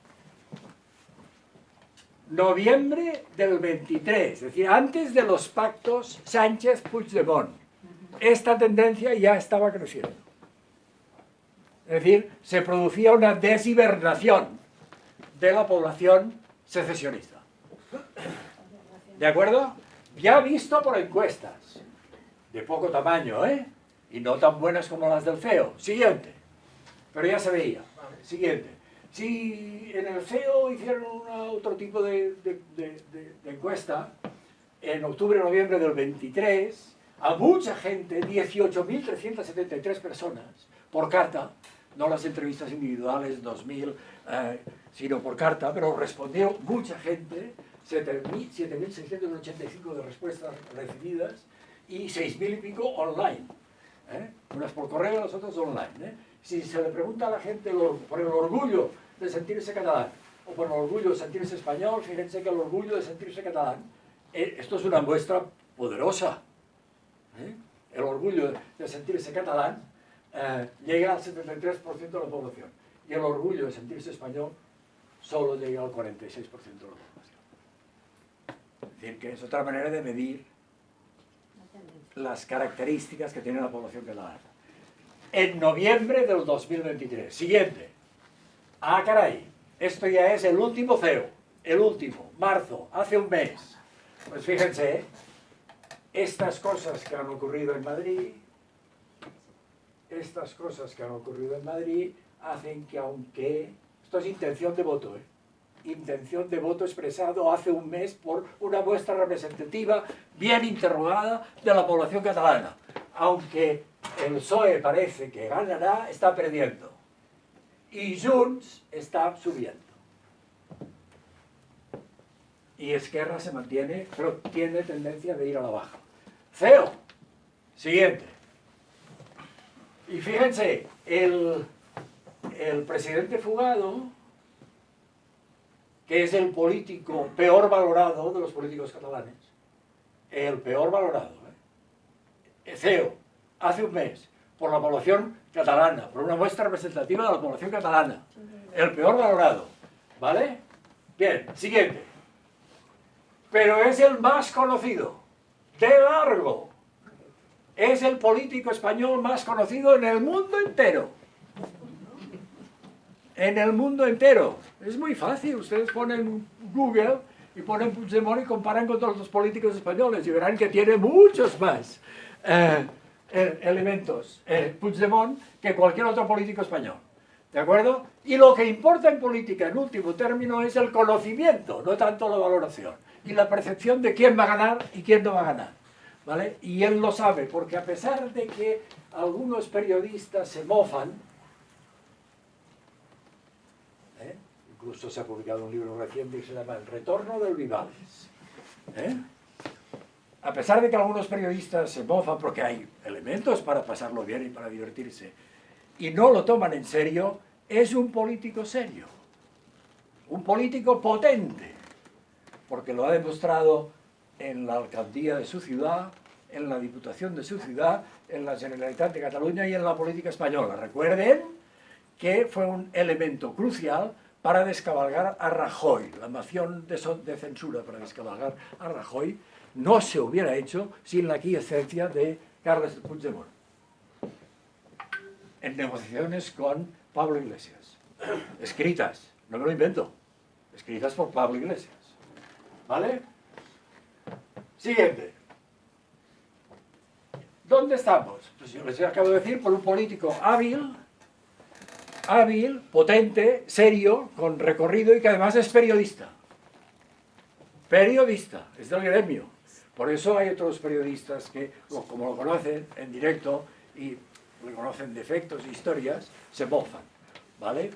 Noviembre del 23, es decir, antes de los pactos Sánchez-Puigdemont. Esta tendencia ya estaba creciendo. Es decir, se producía una deshibernación de la población secesionista. ¿De acuerdo? Ya visto por encuestas, de poco tamaño, y no tan buenas como las del CEO. Siguiente. Pero ya se veía. Vale. Siguiente. Si en el CEO hicieron otro tipo de encuesta, en octubre-noviembre del 23, a mucha gente, 18.373 personas, por carta, no las entrevistas individuales, 2.000, sino por carta, pero respondió mucha gente, 7.685 de respuestas recibidas y 6.000 y pico online. Unas por correo, las otras online. Si se le pregunta a la gente por el orgullo de sentirse catalán o por el orgullo de sentirse español, fíjense que el orgullo de sentirse catalán, esto es una muestra poderosa. El orgullo de sentirse catalán llega al 73% de la población y el orgullo de sentirse español solo llega al 46% de la población. Es decir, que es otra manera de medir las características que tiene la población catalana. En noviembre del 2023. Siguiente. Ah, caray. Esto ya es el último CEO. El último. Marzo. Hace un mes. Pues fíjense, estas cosas que han ocurrido en Madrid, hacen que aunque... Esto es intención de voto, intención de voto expresado hace un mes por una muestra representativa bien interrogada de la población catalana. Aunque el PSOE parece que ganará, está perdiendo. Y Junts está subiendo. Y Esquerra se mantiene, pero tiene tendencia de ir a la baja. CEO, siguiente. Y fíjense, el presidente Fugado, que es el político peor valorado de los políticos catalanes, el peor valorado, CEO, hace un mes, por la población catalana, por una muestra representativa de la población catalana, el peor valorado, ¿vale? Bien, siguiente. Pero es el más conocido, de largo. Es el político español más conocido en el mundo entero. En el mundo entero. Es muy fácil. Ustedes ponen Google y ponen Puigdemont y comparan con todos los políticos españoles y verán que tiene muchos más elementos Puigdemont que cualquier otro político español. ¿De acuerdo? Y lo que importa en política, en último término, es el conocimiento, no tanto la valoración. Y la percepción de quién va a ganar y quién no va a ganar. ¿Vale? Y él lo sabe, porque a pesar de que algunos periodistas se mofan, incluso se ha publicado un libro reciente que se llama El retorno del Vivaldes. A pesar de que algunos periodistas se mofan, porque hay elementos para pasarlo bien y para divertirse, y no lo toman en serio, es un político serio. Un político potente, porque lo ha demostrado en la alcaldía de su ciudad, en la diputación de su ciudad, en la Generalitat de Cataluña y en la política española. Recuerden que fue un elemento crucial para descabalgar a Rajoy. La moción de censura para descabalgar a Rajoy no se hubiera hecho sin la aquiescencia de Carles Puigdemont en negociaciones con Pablo Iglesias. Escritas, no me lo invento, escritas por Pablo Iglesias. ¿Vale? Siguiente. ¿Dónde estamos? Pues yo les acabo de decir, por un político hábil, potente, serio, con recorrido y que además es periodista. Periodista, es del gremio. Por eso hay otros periodistas que, como lo conocen en directo y le conocen defectos e historias, se mofan, ¿vale?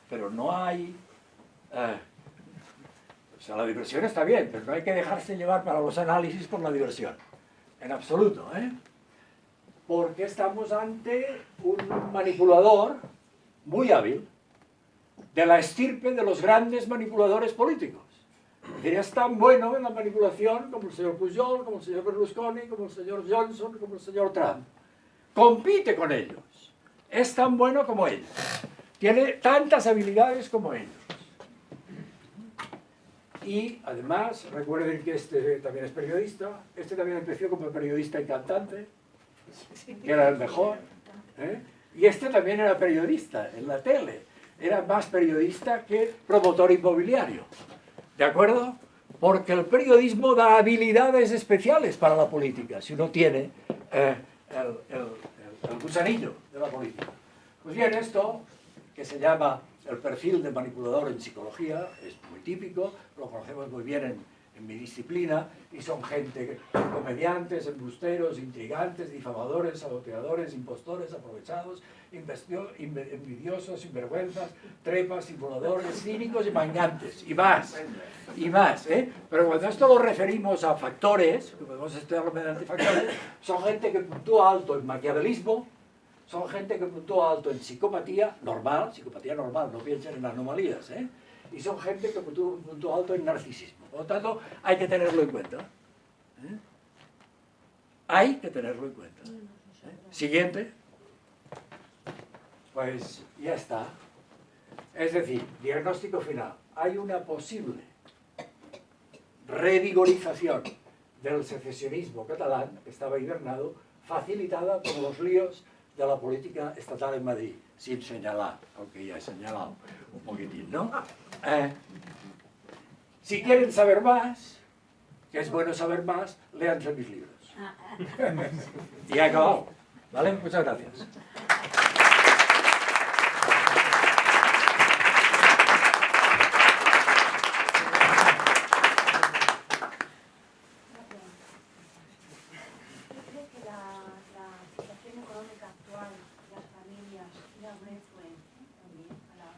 Pero no hay... o sea, la diversión está bien, pero no hay que dejarse llevar para los análisis por la diversión. En absoluto, ¿eh? Porque estamos ante un manipulador muy hábil de la estirpe de los grandes manipuladores políticos. Es decir, es tan bueno en la manipulación como el señor Pujol, como el señor Berlusconi, como el señor Johnson, como el señor Trump. Compite con ellos. Es tan bueno como ellos. Tiene tantas habilidades como ellos. Y además, recuerden que este también es periodista. Este también empezó como periodista y cantante, que era el mejor. Y este también era periodista en la tele. Era más periodista que promotor inmobiliario. ¿De acuerdo? Porque el periodismo da habilidades especiales para la política, si uno tiene el gusanillo de la política. Pues bien, esto, que se llama el perfil de manipulador en psicología, es muy típico, lo conocemos muy bien en mi disciplina, y son gente, comediantes, embusteros, intrigantes, difamadores, saboteadores, impostores, aprovechados, envidiosos, sinvergüenzas, trepas, simuladores, cínicos y mangantes, y más, ¿eh? Pero cuando esto lo referimos a factores, que podemos estudiarlo mediante factores, son gente que puntúa alto en maquiavelismo, son gente que puntúa alto en psicopatía normal, no piensen en anomalías, ¿eh? Y son gente que puntúa alto en narcisismo. Por lo tanto, hay que tenerlo en cuenta. ¿Eh? Hay que tenerlo en cuenta. Siguiente. Pues ya está. Es decir, diagnóstico final. Hay una posible revigorización del secesionismo catalán, que estaba hibernado, facilitada por los líos de la política estatal en Madrid, sin señalar, aunque ya he señalado un poquitín, ¿no? Si quieren saber más, que es bueno saber más, léanse mis libros. Y he acabado. ¿Vale? Muchas gracias. La situación económica actual, las familias, y la influencia también a la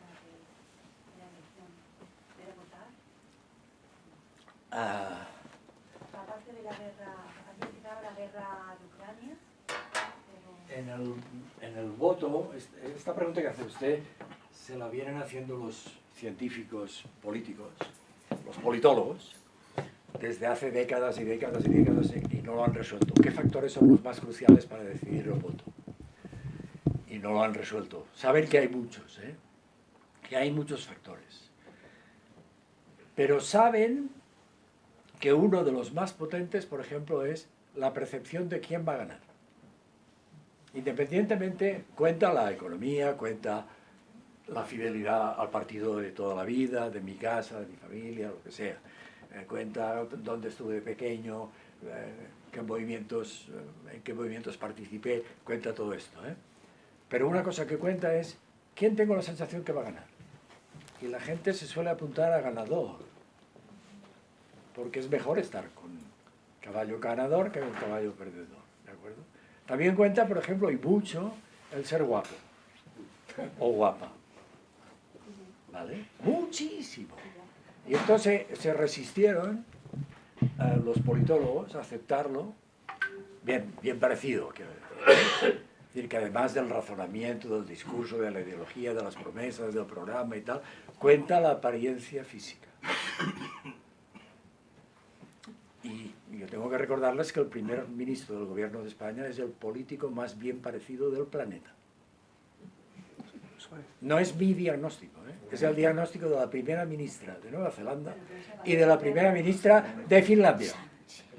Ah, Aparte de la guerra, ¿has mencionado la guerra de Ucrania? en el voto, esta pregunta que hace usted se la vienen haciendo los científicos políticos, los politólogos, desde hace décadas y décadas y décadas y no lo han resuelto. ¿Qué factores son los más cruciales para decidir el voto? Y no lo han resuelto. Saben que hay muchos, que hay muchos factores. Pero saben que uno de los más potentes, por ejemplo, es la percepción de quién va a ganar. Independientemente, cuenta la economía, cuenta la fidelidad al partido de toda la vida, de mi casa, de mi familia, lo que sea. Cuenta dónde estuve de pequeño, en qué movimientos participé, cuenta todo esto. Pero una cosa que cuenta es quién tengo la sensación que va a ganar. Y la gente se suele apuntar a ganador, porque es mejor estar con caballo ganador que con caballo perdedor, ¿de acuerdo? También cuenta, por ejemplo, y mucho, el ser guapo o guapa, ¿vale? Muchísimo. Y esto se resistieron los politólogos a aceptarlo, bien parecido, quiero decir. Es decir, que además del razonamiento, del discurso, de la ideología, de las promesas, del programa y tal, cuenta la apariencia física. Y yo tengo que recordarles que el primer ministro del gobierno de España es el político más bien parecido del planeta. No es mi diagnóstico, es el diagnóstico de la primera ministra de Nueva Zelanda y de la primera ministra de Finlandia.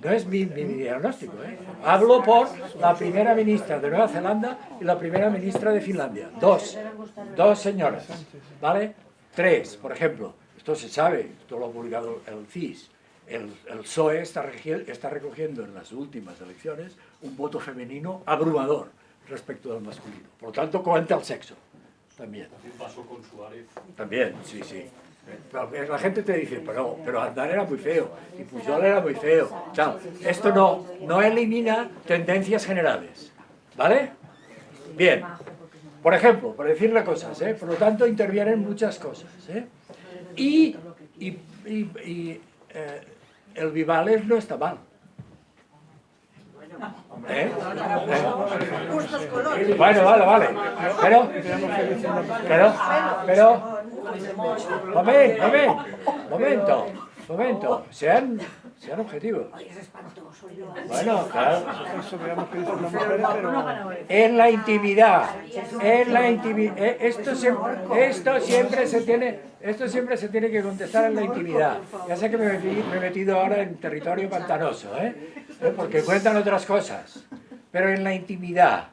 No es mi diagnóstico, Hablo por la primera ministra de Nueva Zelanda y la primera ministra de Finlandia. Dos señoras, ¿vale? 3, por ejemplo. Esto se sabe, esto lo ha publicado el CIS. El PSOE está recogiendo en las últimas elecciones un voto femenino abrumador respecto del masculino. Por lo tanto, cuenta el sexo. También. Pasó con Suárez. También, sí. Pero la gente te dice, pero Aznar era muy feo, y Pujol era muy feo. Tal. Esto no elimina tendencias generales. ¿Vale? Bien. Por ejemplo, por decirle cosas, por lo tanto intervienen muchas cosas. Y el Vivales no está mal. Bueno, vale. Pero, momento, sean objetivos. Bueno, claro. En la intimidad, esto siempre se tiene que contestar en la intimidad. Ya sé que me he metido ahora en territorio pantanoso, porque cuentan otras cosas, pero en la intimidad,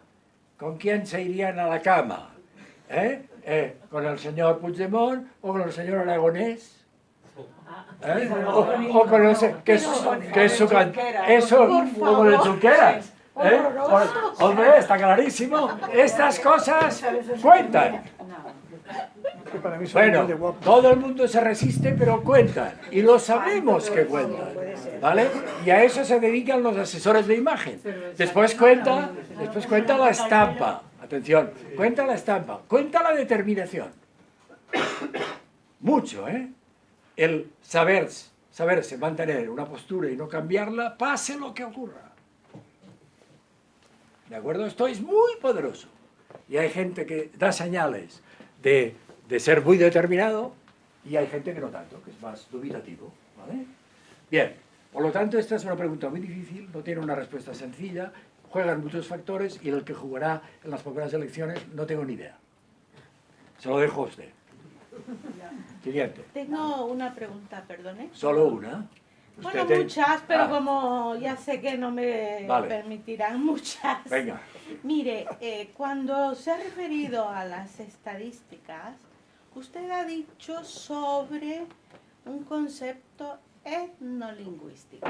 ¿con quién se irían a la cama? ¿Con el señor Puigdemont o con el señor Aragonés? O con el que es su eso, o con el Junqueras. Hombre, está clarísimo. Estas cosas cuentan. Bueno, todo el mundo se resiste, pero cuentan. Y lo sabemos que cuentan. ¿Vale? Y a eso se dedican los asesores de imagen. Después cuenta la estampa. Atención, cuenta la estampa. Cuenta la determinación. Mucho, el saberse mantener una postura y no cambiarla, pase lo que ocurra. ¿De acuerdo? Esto es muy poderoso. Y hay gente que da señales de ser muy determinado y hay gente que no tanto, que es más dubitativo. ¿Vale? Bien, por lo tanto, esta es una pregunta muy difícil, no tiene una respuesta sencilla, juegan muchos factores y el que jugará en las próximas elecciones no tengo ni idea. Se lo dejo a usted. Siguiente. Tengo una pregunta, perdone. ¿Solo una? Bueno, muchas, pero como ya sé que no me permitirán muchas. Venga. Mire, cuando se ha referido a las estadísticas, usted ha dicho sobre un concepto etnolingüístico.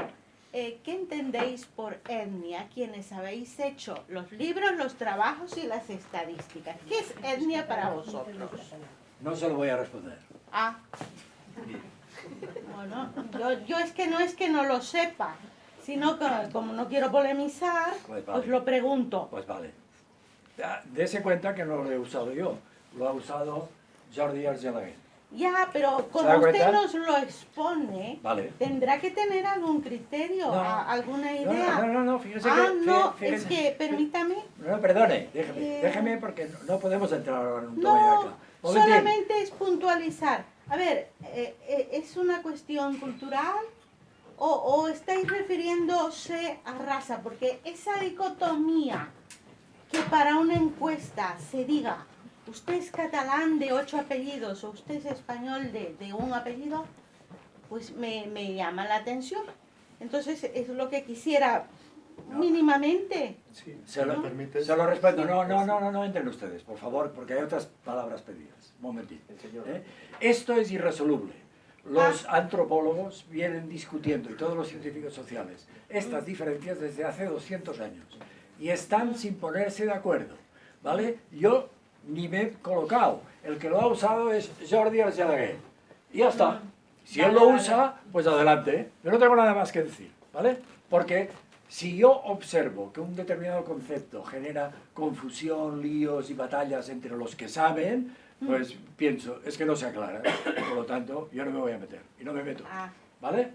¿Qué entendéis por etnia quienes habéis hecho los libros, los trabajos y las estadísticas? ¿Qué es etnia para vosotros? No se lo voy a responder. Ah. Bueno, yo es que no lo sepa, sino que como no quiero polemizar, pues lo pregunto. Pues vale. Dese cuenta que no lo he usado yo, lo ha usado Jordi Argelaguer. Ya, pero da como usted cuenta? nos lo expone, Vale. tendrá que tener algún criterio, No. alguna No, idea. no, fíjese Ah, que... no, fíjese- es que, permítame, No, perdone, déjeme, Eh, déjeme porque no podemos entrar ahora en un toma y no, daca. Momentín. solamente es puntualizar. A ver, ¿es una cuestión cultural o estáis refiriéndose a raza? Porque esa dicotomía que para una encuesta se diga, usted es catalán de 8 apellidos o usted es español de un apellido, pues me llama la atención. Entonces es lo que quisiera mínimamente. Se lo respeto. No entren ustedes, por favor, porque hay otras palabras pedidas. Un momentito. ¿Eh? Esto es irresoluble. Los antropólogos vienen discutiendo, y todos los científicos sociales, estas diferencias desde hace 200 años. Y están sin ponerse de acuerdo. ¿Vale? Yo ni me he colocado. El que lo ha usado es Jordi Argelaguer. Y ya está. Si él lo usa, pues adelante. Yo no tengo nada más que decir. ¿Vale? Porque si yo observo que un determinado concepto genera confusión, líos y batallas entre los que saben, pues pienso, es que no se aclara. Por lo tanto, yo no me voy a meter. Y no me meto. Ah, ¿Vale?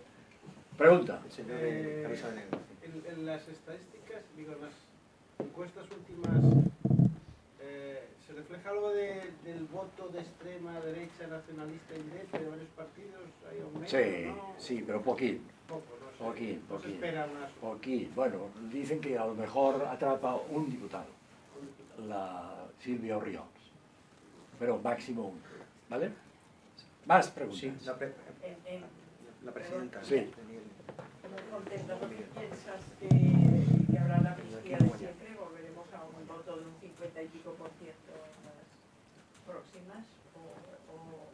Pregunta. En las estadísticas, digo, en las encuestas últimas, ¿se refleja algo del voto de extrema derecha, nacionalista y derecha de varios partidos? ¿Hay aumento, Sí, no? sí, pero poquín. Poco, no sé. Poquín, No se poquín. espera una... Poquín. Bueno, dicen que a lo mejor atrapa un diputado, la Silvia Orriols. Pero máximo uno. ¿Vale? Más preguntas. Sí, En la presidenta. Sí. contemplas lo que piensas que habrá la amnistía de siempre, volveremos a un voto de un 50 y pico % en las próximas, o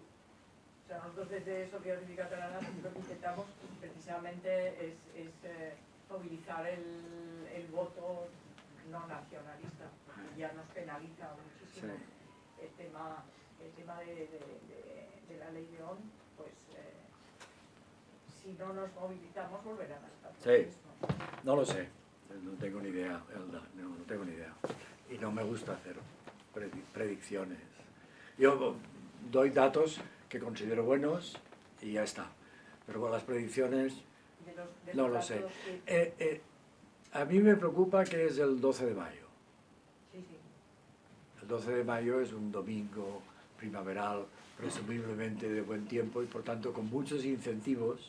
sea, nosotros desde Sociedad Cívica Catalana lo que intentamos precisamente es movilizar el voto no nacionalista, porque ya nos penaliza muchísimo el tema de la ley León, pues si no nos movilizamos volverán a estar. Sí. No lo sé. No tengo ni idea, Elda. No tengo ni idea. Y no me gusta hacer predicciones. Yo doy datos que considero buenos y ya está. Pero con las predicciones no lo sé. A mí me preocupa que es el 12 de mayo. Sí, sí. El 12 de mayo es un domingo primaveral, presumiblemente de buen tiempo y por tanto con muchos incentivos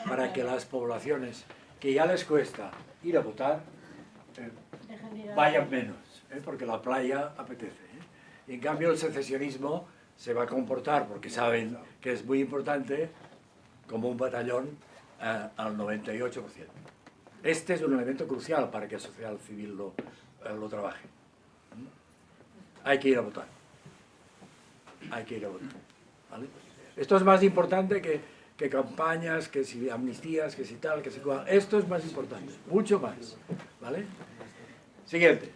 para que las poblaciones que ya les cuesta ir a votar vayan menos, porque la playa apetece. Y en cambio el secesionismo se va a comportar, porque saben que es muy importante, como un batallón al 98%. Este es un elemento crucial para que la sociedad civil lo trabaje. Hay que ir a votar. Hay que ir a votar. ¿Vale? Esto es más importante que campañas, que si amnistías, que si tal, que si cual. Esto es más importante, mucho más. ¿Vale? Siguiente.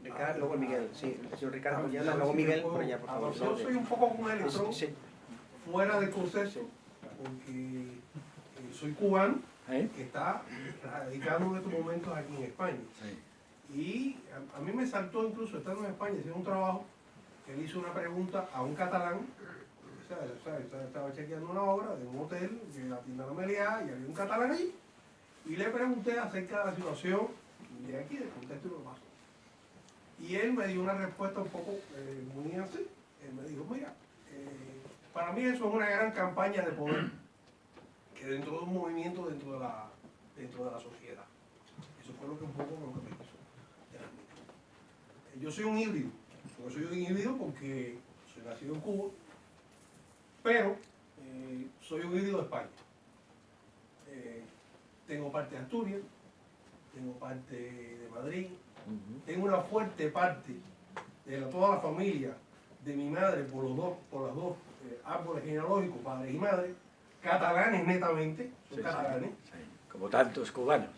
Ricardo, luego Miguel. Sí, el señor Ricardo Moyana, luego Miguel, pero ya, por favor. Yo soy un poco como el electrón, Sí. fuera del concepto, porque soy cubano, ¿Eh? que está radicado en estos momentos aquí en España. Sí. Y a mí me saltó incluso estando en España haciendo un trabajo, que le hizo una pregunta a un catalán, estaba chequeando una obra de un hotel de la tienda de Meliá y había un catalán ahí, y le pregunté acerca de la situación de aquí, del contexto y lo demás. Y él me dio una respuesta un poco muy así. Él me dijo, mira, para mí eso es una gran campaña de poder, que dentro de un movimiento dentro de la sociedad. Eso fue lo que un poco lo que me quiso transmitir. Yo soy un híbrido. Yo soy un híbrido porque soy nacido en Cuba, pero soy un híbrido de España. Tengo parte de Asturias, tengo parte de Madrid, tengo una fuerte parte de toda la familia de mi madre por las dos árboles genealógicos, padres y madres, catalanes netamente, son catalanes. Sí. Como tantos cubanos.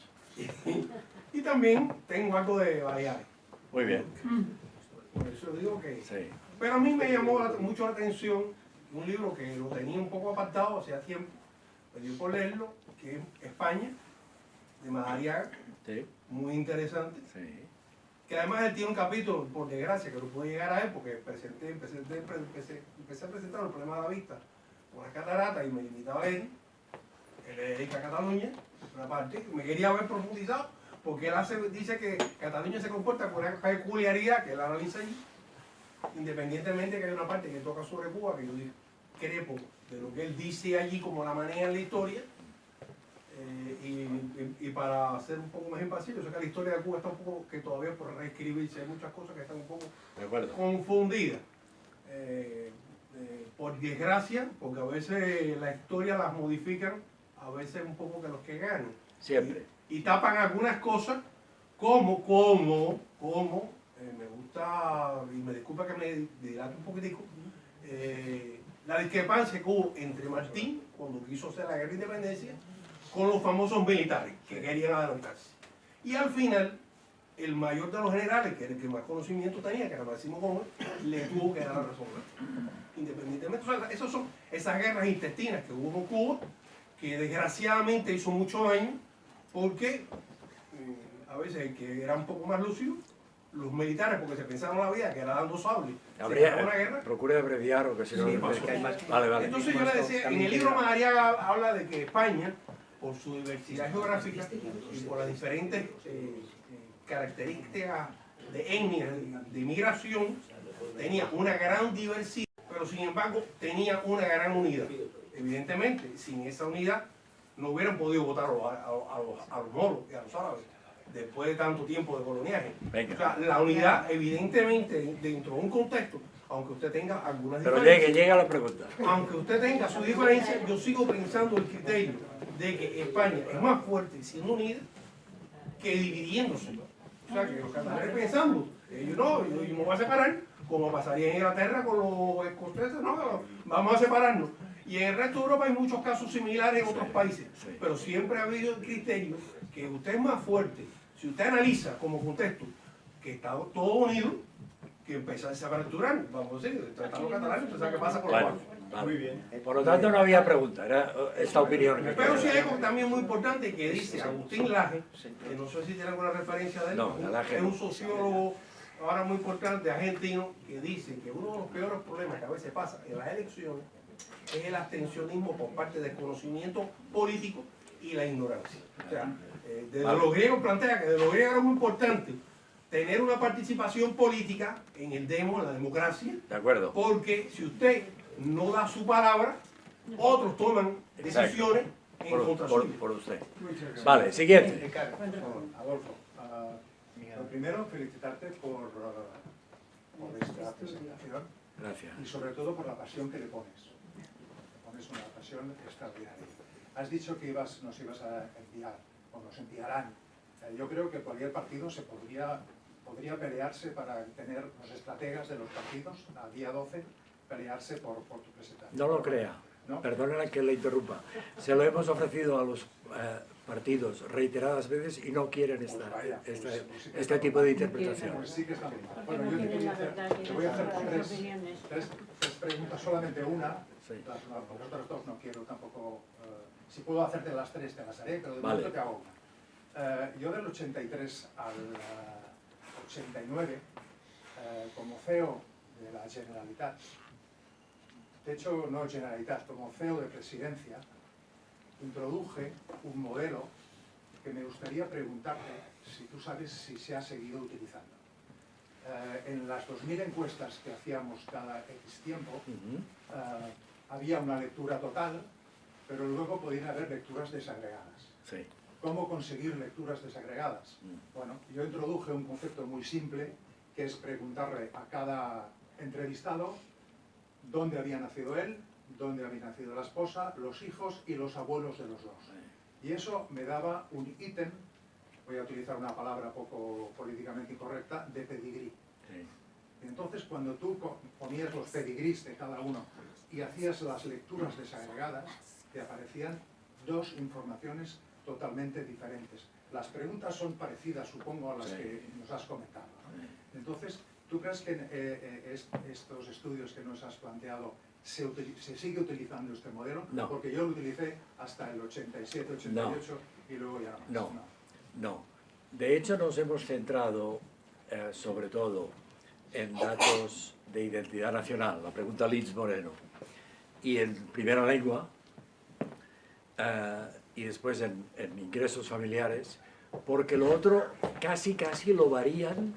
Y también tengo algo de Baleares. Muy bien. Por eso digo que... Sí. Pero a mí me llamó mucho la atención un libro que lo tenía un poco apartado hacía tiempo, me dio por leerlo, que es España, de Madariaga, Sí. muy interesante. Sí. Que además él tiene un capítulo, por desgracia, que no pude llegar a él porque empecé a presentar el problema de la vista unas cataratas y me limitaba a él le dedica a Cataluña, una parte, me quería haber profundizado, porque él dice que Cataluña se comporta con una peculiaridad que él analiza allí, independientemente que hay una parte que toca sobre Cuba, que yo discrepo de lo que él dice allí como la maneja en la historia, y para hacer un poco más énfasis, yo sé que la historia de Cuba está un poco, que todavía por reescribirse, hay muchas cosas que están un poco confundidas. Por desgracia, porque a veces la historia las modifican, a veces un poco que los que ganan. Siempre. Y tapan algunas cosas como me gusta, y me disculpa que me dilate un poquitico, la discrepancia que hubo entre Martín, cuando quiso hacer la guerra de independencia, con los famosos militares que querían adelantarse. Y al final, el mayor de los generales, que era el que más conocimiento tenía, que era Máximo Gómez, le tuvo que dar la razón. Independientemente, o sea, esas son esas guerras intestinas que hubo con Cuba, que desgraciadamente hizo mucho daño, porque a veces el que era un poco más lúcido, los militares, porque se pensaron la vida que era dando sable, se ganó una guerra. Procure abreviar o que si no... Sí, Vale. Entonces yo le decía, en el libro Madariaga habla de que España, por su diversidad geográfica y por las diferentes características de etnia, de inmigración, tenía una gran diversidad, pero sin embargo tenía una gran unidad. Evidentemente, sin esa unidad no hubieran podido votar a los moros y a los árabes después de tanto tiempo de coloniaje. Venga. O sea, la unidad, evidentemente, dentro de un contexto, aunque usted tenga algunas Pero diferencias, llega la pregunta. aunque usted tenga su diferencia, yo sigo pensando el criterio de que España es más fuerte siendo unida que dividiéndose. O sea, que los catalanes pensando, ellos no, yo me voy a separar, como pasaría en Inglaterra con los escoceses, no, vamos a separarnos. Y en el resto de Europa hay muchos casos similares en otros países, pero siempre ha habido el criterio que usted es más fuerte. Si usted analiza como contexto que está todo unido, que empezarse a fracturar, vamos a decir, tratar los catalanes, usted sabe qué pasa con los Bueno, vascos. muy bien. Por lo tanto, no había pregunta, era esta opinión. Pero sí hay algo también muy importante que dice Agustín Laje, que no sé si tiene alguna referencia de él, No, Laje es no. un sociólogo ahora muy importante, argentino, que dice que uno de los peores problemas que a veces pasa en las elecciones es el abstencionismo por parte del conocimiento político y la ignorancia. O sea, desde los griegos plantea que de los griegos era muy importante tener una participación política en el demo, en la democracia, De acuerdo. porque si usted no da su palabra, otros toman decisiones en contra suya. Por usted. Muchas gracias. Vale, siguiente. Ricardo, por favor. Adolfo, lo primero, felicitarte por esta presentación Gracias. y sobre todo por la pasión que le pones. Le pones una pasión extraordinaria. Has dicho que nos ibas a enviar, o nos enviarán. Yo creo que cualquier partido se podría pelearse para tener los estrategas de los partidos, a día 12, pelearse por tu presentación. No lo crea. ¿No? Perdónenla que le interrumpa. Se lo hemos ofrecido a los partidos reiteradas veces y no quieren Pues vaya, pues sí que este está tipo mal. de interpretación. Pues sí que está bien. Bueno, yo te voy a hacer tres preguntas, solamente una. Sí. Las otras dos no quiero tampoco. Si puedo hacerte las tres, te las haré, pero de Vale. momento te hago una. Yo del 83 al 89, como CEO de la Generalitat, de hecho no Generalitat, como CEO de Presidencia, introduje un modelo que me gustaría preguntarte si tú sabes si se ha seguido utilizando. En las 2000 encuestas que hacíamos cada X tiempo, había una lectura total, pero luego podían haber lecturas desagregadas. Sí. ¿Cómo conseguir lecturas desagregadas? Bueno, yo introduje un concepto muy simple, que es preguntarle a cada entrevistado dónde había nacido él, dónde había nacido la esposa, los hijos y los abuelos de los dos. Y eso me daba un ítem, voy a utilizar una palabra poco políticamente incorrecta, de pedigrí. Sí. Y entonces cuando tú ponías los pedigrís de cada uno y hacías las lecturas desagregadas, te aparecían dos informaciones totalmente diferentes. Las preguntas son parecidas, supongo, a las que nos has comentado, ¿no? Entonces, ¿tú crees que estos estudios que nos has planteado se sigue utilizando este modelo? No. Porque yo lo utilicé hasta el 87, 88 y luego ya no más. No. De hecho, nos hemos centrado sobre todo en datos de identidad nacional, la pregunta Liz Moreno. y en primera lengua, y después en ingresos familiares, porque lo otro casi lo varían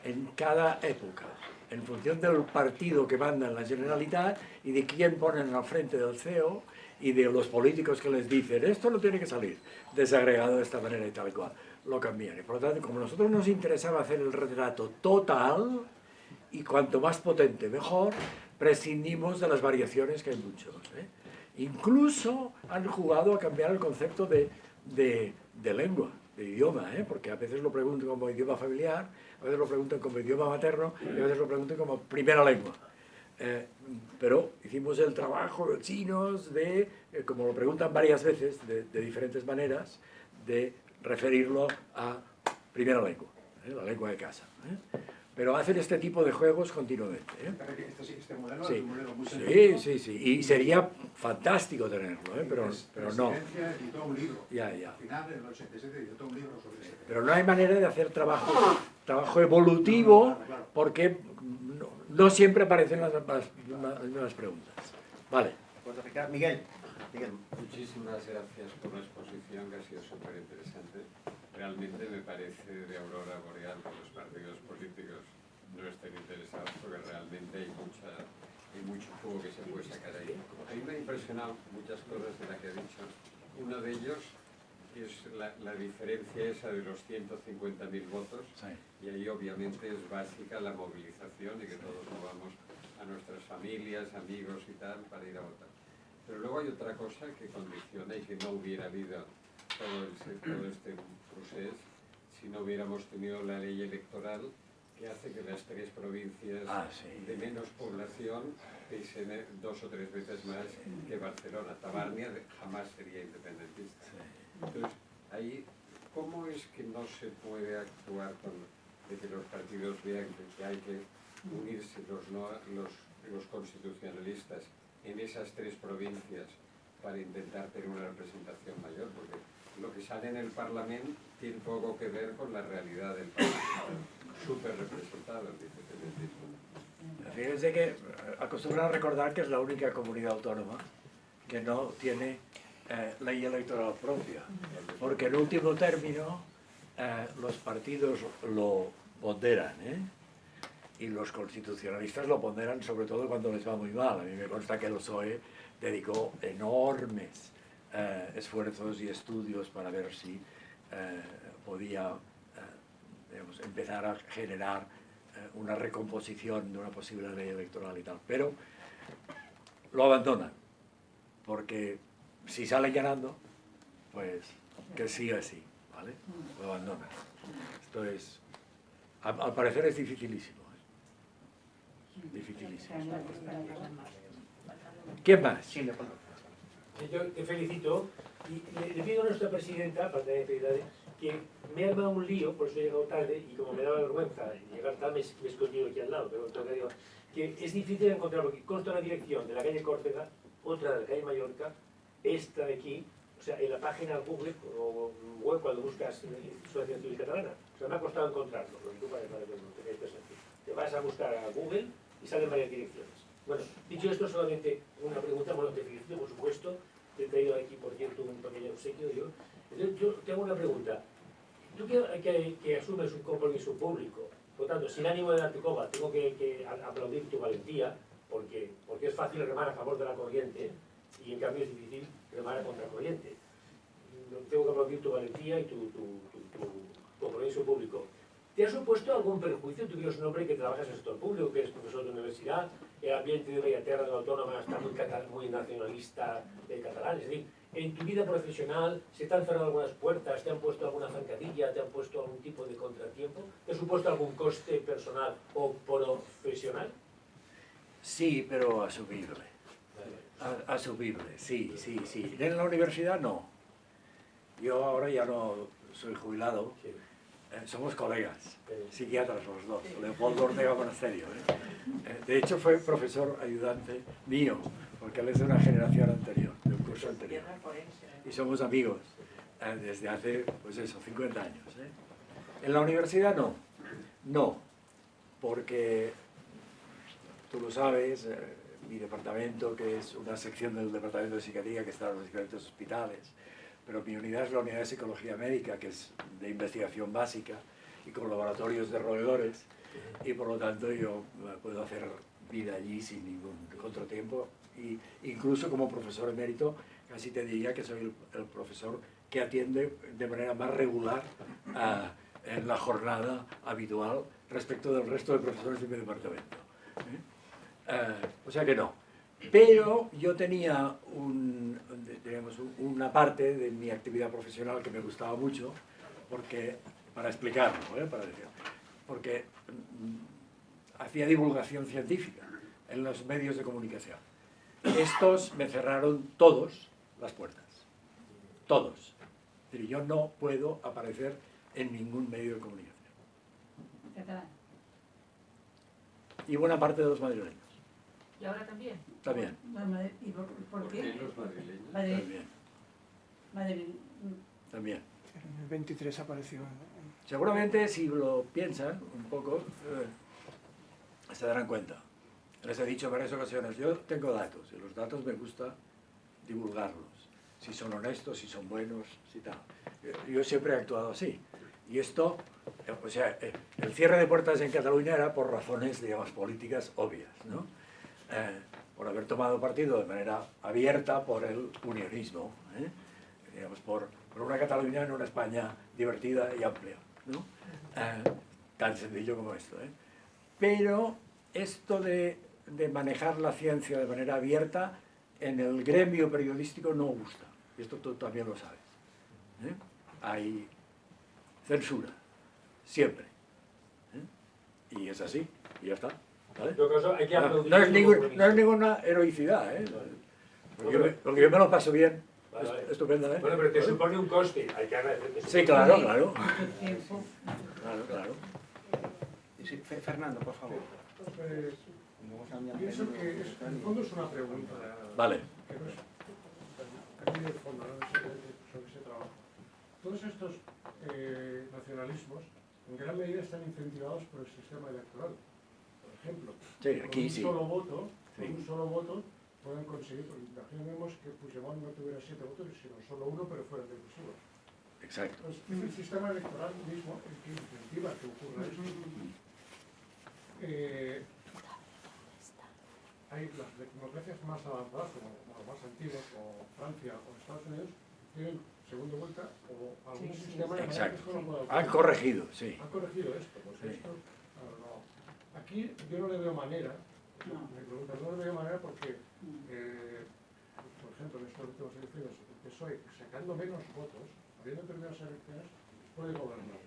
en cada época, en función del partido que manda en la Generalitat y de quién ponen al frente del CEO y de los políticos que les dicen esto no tiene que salir desagregado de esta manera y tal y cual, lo cambian. Y por lo tanto, como a nosotros nos interesaba hacer el retrato total, y cuanto más potente mejor, prescindimos de las variaciones que hay muchos. Incluso han jugado a cambiar el concepto de lengua, de idioma, porque a veces lo preguntan como idioma familiar, a veces lo preguntan como idioma materno y a veces lo preguntan como primera lengua. Pero hicimos el trabajo de chinos de, como lo preguntan varias veces, de diferentes maneras, de referirlo a primera lengua, la lengua de casa. Pero hacen este tipo de juegos continuamente. Este modelo Sí. es un modelo muy sencillo. Sí. Y sería fantástico tenerlo, pero no. Presidencia editó un libro. Ya. Al final, en el 87, editó un libro sobre este tema. Pero no hay manera de hacer trabajo evolutivo porque no siempre aparecen las mismas preguntas. Vale. Pues, Ricardo, Miguel. Muchísimas gracias por la exposición, que ha sido súper interesante. Realmente me parece de aurora boreal que los partidos políticos no estén interesados, porque realmente hay mucho jugo que se puede sacar ahí. A mí me ha impresionado muchas cosas de las que ha dicho. Uno de ellos es la diferencia esa de los 150.000 votos, y ahí obviamente es básica la movilización y que todos movamos a nuestras familias, amigos y tal para ir a votar. Pero luego hay otra cosa que condiciona y que no hubiera habido todo este proceso si no hubiéramos tenido la ley electoral que hace que las 3 provincias de menos población pesen 2 o 3 veces más que Barcelona. Tabarnia jamás sería independentista. Entonces, ahí, ¿cómo es que no se puede actuar de que los partidos vean que hay que unirse los constitucionalistas en esas 3 provincias para intentar tener una representación mayor? Porque lo que sale en el Parlamento tiene poco que ver con la realidad del país. Súper representado el independentismo. Fíjense que acostumbran a recordar que es la única comunidad autónoma que no tiene ley electoral propia, porque en último término los partidos lo ponderan, y los constitucionalistas lo ponderan sobre todo cuando les va muy mal. A mí me consta que el PSOE dedicó enormes esfuerzos y estudios para ver si podía empezar a generar una recomposición de una posible ley electoral y tal, pero lo abandonan, porque si salen ganando, pues que siga así, ¿vale? Lo abandonan. Esto es, al parecer es dificilísimo. Dificilísimo. ¿Quién más? Yo te felicito y le pido a nuestra presidenta, para tener felicidades, que me ha armado un lío, por eso he llegado tarde, y como me daba vergüenza llegar tarde, me he escondido aquí al lado, pero te digo que es difícil encontrar, porque consta una dirección de la calle Córcega, otra de la calle Mallorca, esta de aquí, o sea, en la página Google o web cuando buscas Asociación Civil Catalana. O sea, me ha costado encontrarlo, porque tú parece que no tenéis presente. Te vas a buscar a Google y salen varias direcciones. Bueno, dicho esto, solamente una pregunta, bueno, te felicito, por supuesto, te he traído aquí, por cierto, un pequeño obsequio, yo. Entonces, yo te hago una pregunta. Tú que asumes un compromiso público, por lo tanto, sin ánimo de darte coba, tengo que aplaudir tu valentía, porque es fácil remar a favor de la corriente, y en cambio es difícil remar a contracorriente. Tengo que aplaudir tu valentía y tu compromiso público. ¿Te ha supuesto algún perjuicio? Tú que eres un hombre que trabajas en el sector público, que eres profesor de universidad, el ambiente de Bellaterra, de la Autónoma, está muy nacionalista catalán. Es decir, en tu vida profesional se te han cerrado algunas puertas, te han puesto alguna zancadilla, te han puesto algún tipo de contratiempo. ¿Te ha supuesto algún coste personal o profesional? Sí, pero asumible. Asumible, sí. En la universidad no. Yo ahora ya no soy jubilado. Somos colegas, psiquiatras los dos, Leopoldo Ortega Monasterio. De hecho fue profesor ayudante mío, porque él es de una generación anterior, de un curso anterior. Y somos amigos desde hace, pues eso, 50 años. En la universidad no, porque tú lo sabes, mi departamento, que es una sección del departamento de psiquiatría que está en los diferentes hospitales, pero mi unidad es la unidad de psicología médica, que es de investigación básica y con laboratorios de roedores, y por lo tanto yo puedo hacer vida allí sin ningún contratiempo, y incluso como profesor emérito casi te diría que soy el profesor que atiende de manera más regular en la jornada habitual respecto del resto de profesores de mi departamento. O sea que no. Pero yo tenía una parte de mi actividad profesional que me gustaba mucho, porque, para explicarlo, porque hacía divulgación científica en los medios de comunicación. Estos me cerraron todos las puertas. Todos. Es decir, yo no puedo aparecer en ningún medio de comunicación. Catalán. Y buena parte de los madrileños. ¿Y ahora también? También. ¿Y por qué? los madrileños? También. También. En el 23 apareció. Seguramente, si lo piensan un poco, se darán cuenta. Les he dicho en varias ocasiones, yo tengo datos, y los datos me gusta divulgarlos. Si son honestos, si son buenos, si tal. Yo siempre he actuado así. Y esto, o sea, el cierre de puertas en Cataluña era por razones, digamos, políticas obvias, ¿no? Por haber tomado partido de manera abierta por el unionismo, digamos, por una Cataluña en una España divertida y amplia, ¿no? Tan sencillo como esto, Pero esto de manejar la ciencia de manera abierta en el gremio periodístico no gusta, y esto tú también lo sabes. Hay censura, siempre. Y es así, y ya está. ¿Vale? Hay que aplaudir No es ninguna heroicidad, porque yo me lo paso bien, estupendamente. Bueno, pero te supone un coste, hay que agradecerte. Sí, claro. Claro. Sí, Fernando, por favor. Pues, pienso que en el fondo es una pregunta. Vale. Que no es aquí de fondo, ¿no? Sobre ese trabajo. Todos estos nacionalismos en gran medida están incentivados por el sistema electoral. Por ejemplo, Sí, aquí con un sí. solo voto, Sí. con un solo voto pueden conseguir, porque imaginemos que Puigdemont no tuviera 7 votos, sino solo uno, pero fueran decisivos. Exacto. Entonces, es el sistema electoral mismo el que incentiva que ocurra esto. Hay las democracias más avanzadas, como más antiguas, como Francia o Estados Unidos, tienen segunda vuelta o algún sistema de manera que esto no pueda ocurrir. Han corregido, sí. Han corregido esto, pues esto, claro, no. Aquí yo no le veo manera, me preguntan, no le veo manera porque, por ejemplo, en estas últimas elecciones, el PSOE, sacando menos votos, habiendo perdido las elecciones, puede gobernar.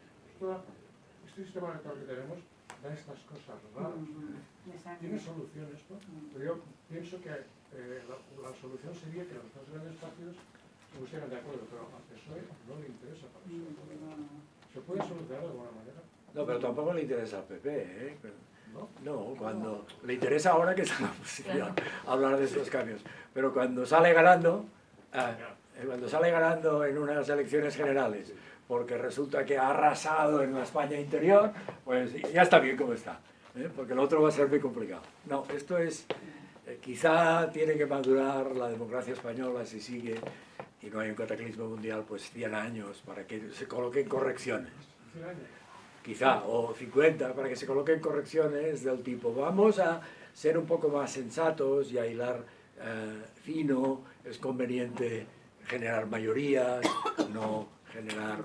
Este sistema electoral que tenemos da estas cosas raras. ¿Tiene solución esto? Pero yo pienso que la solución sería que los dos grandes partidos se pusieran de acuerdo, pero al PSOE no le interesa para eso. ¿Se puede solucionar de alguna manera? No, pero tampoco le interesa al PP, ¿No? No, cuando le interesa ahora que está en la oposición hablar de estos cambios. Pero cuando sale ganando en unas elecciones generales, porque resulta que ha arrasado en la España interior, pues ya está bien como está, porque lo otro va a ser muy complicado. No, esto es, quizá tiene que madurar la democracia española si sigue, y no hay un cataclismo mundial, pues 100 años para que se coloquen correcciones. 100 años. Quizá, o 50, para que se coloquen correcciones del tipo, vamos a ser un poco más sensatos y a hilar fino, es conveniente generar mayorías, no generar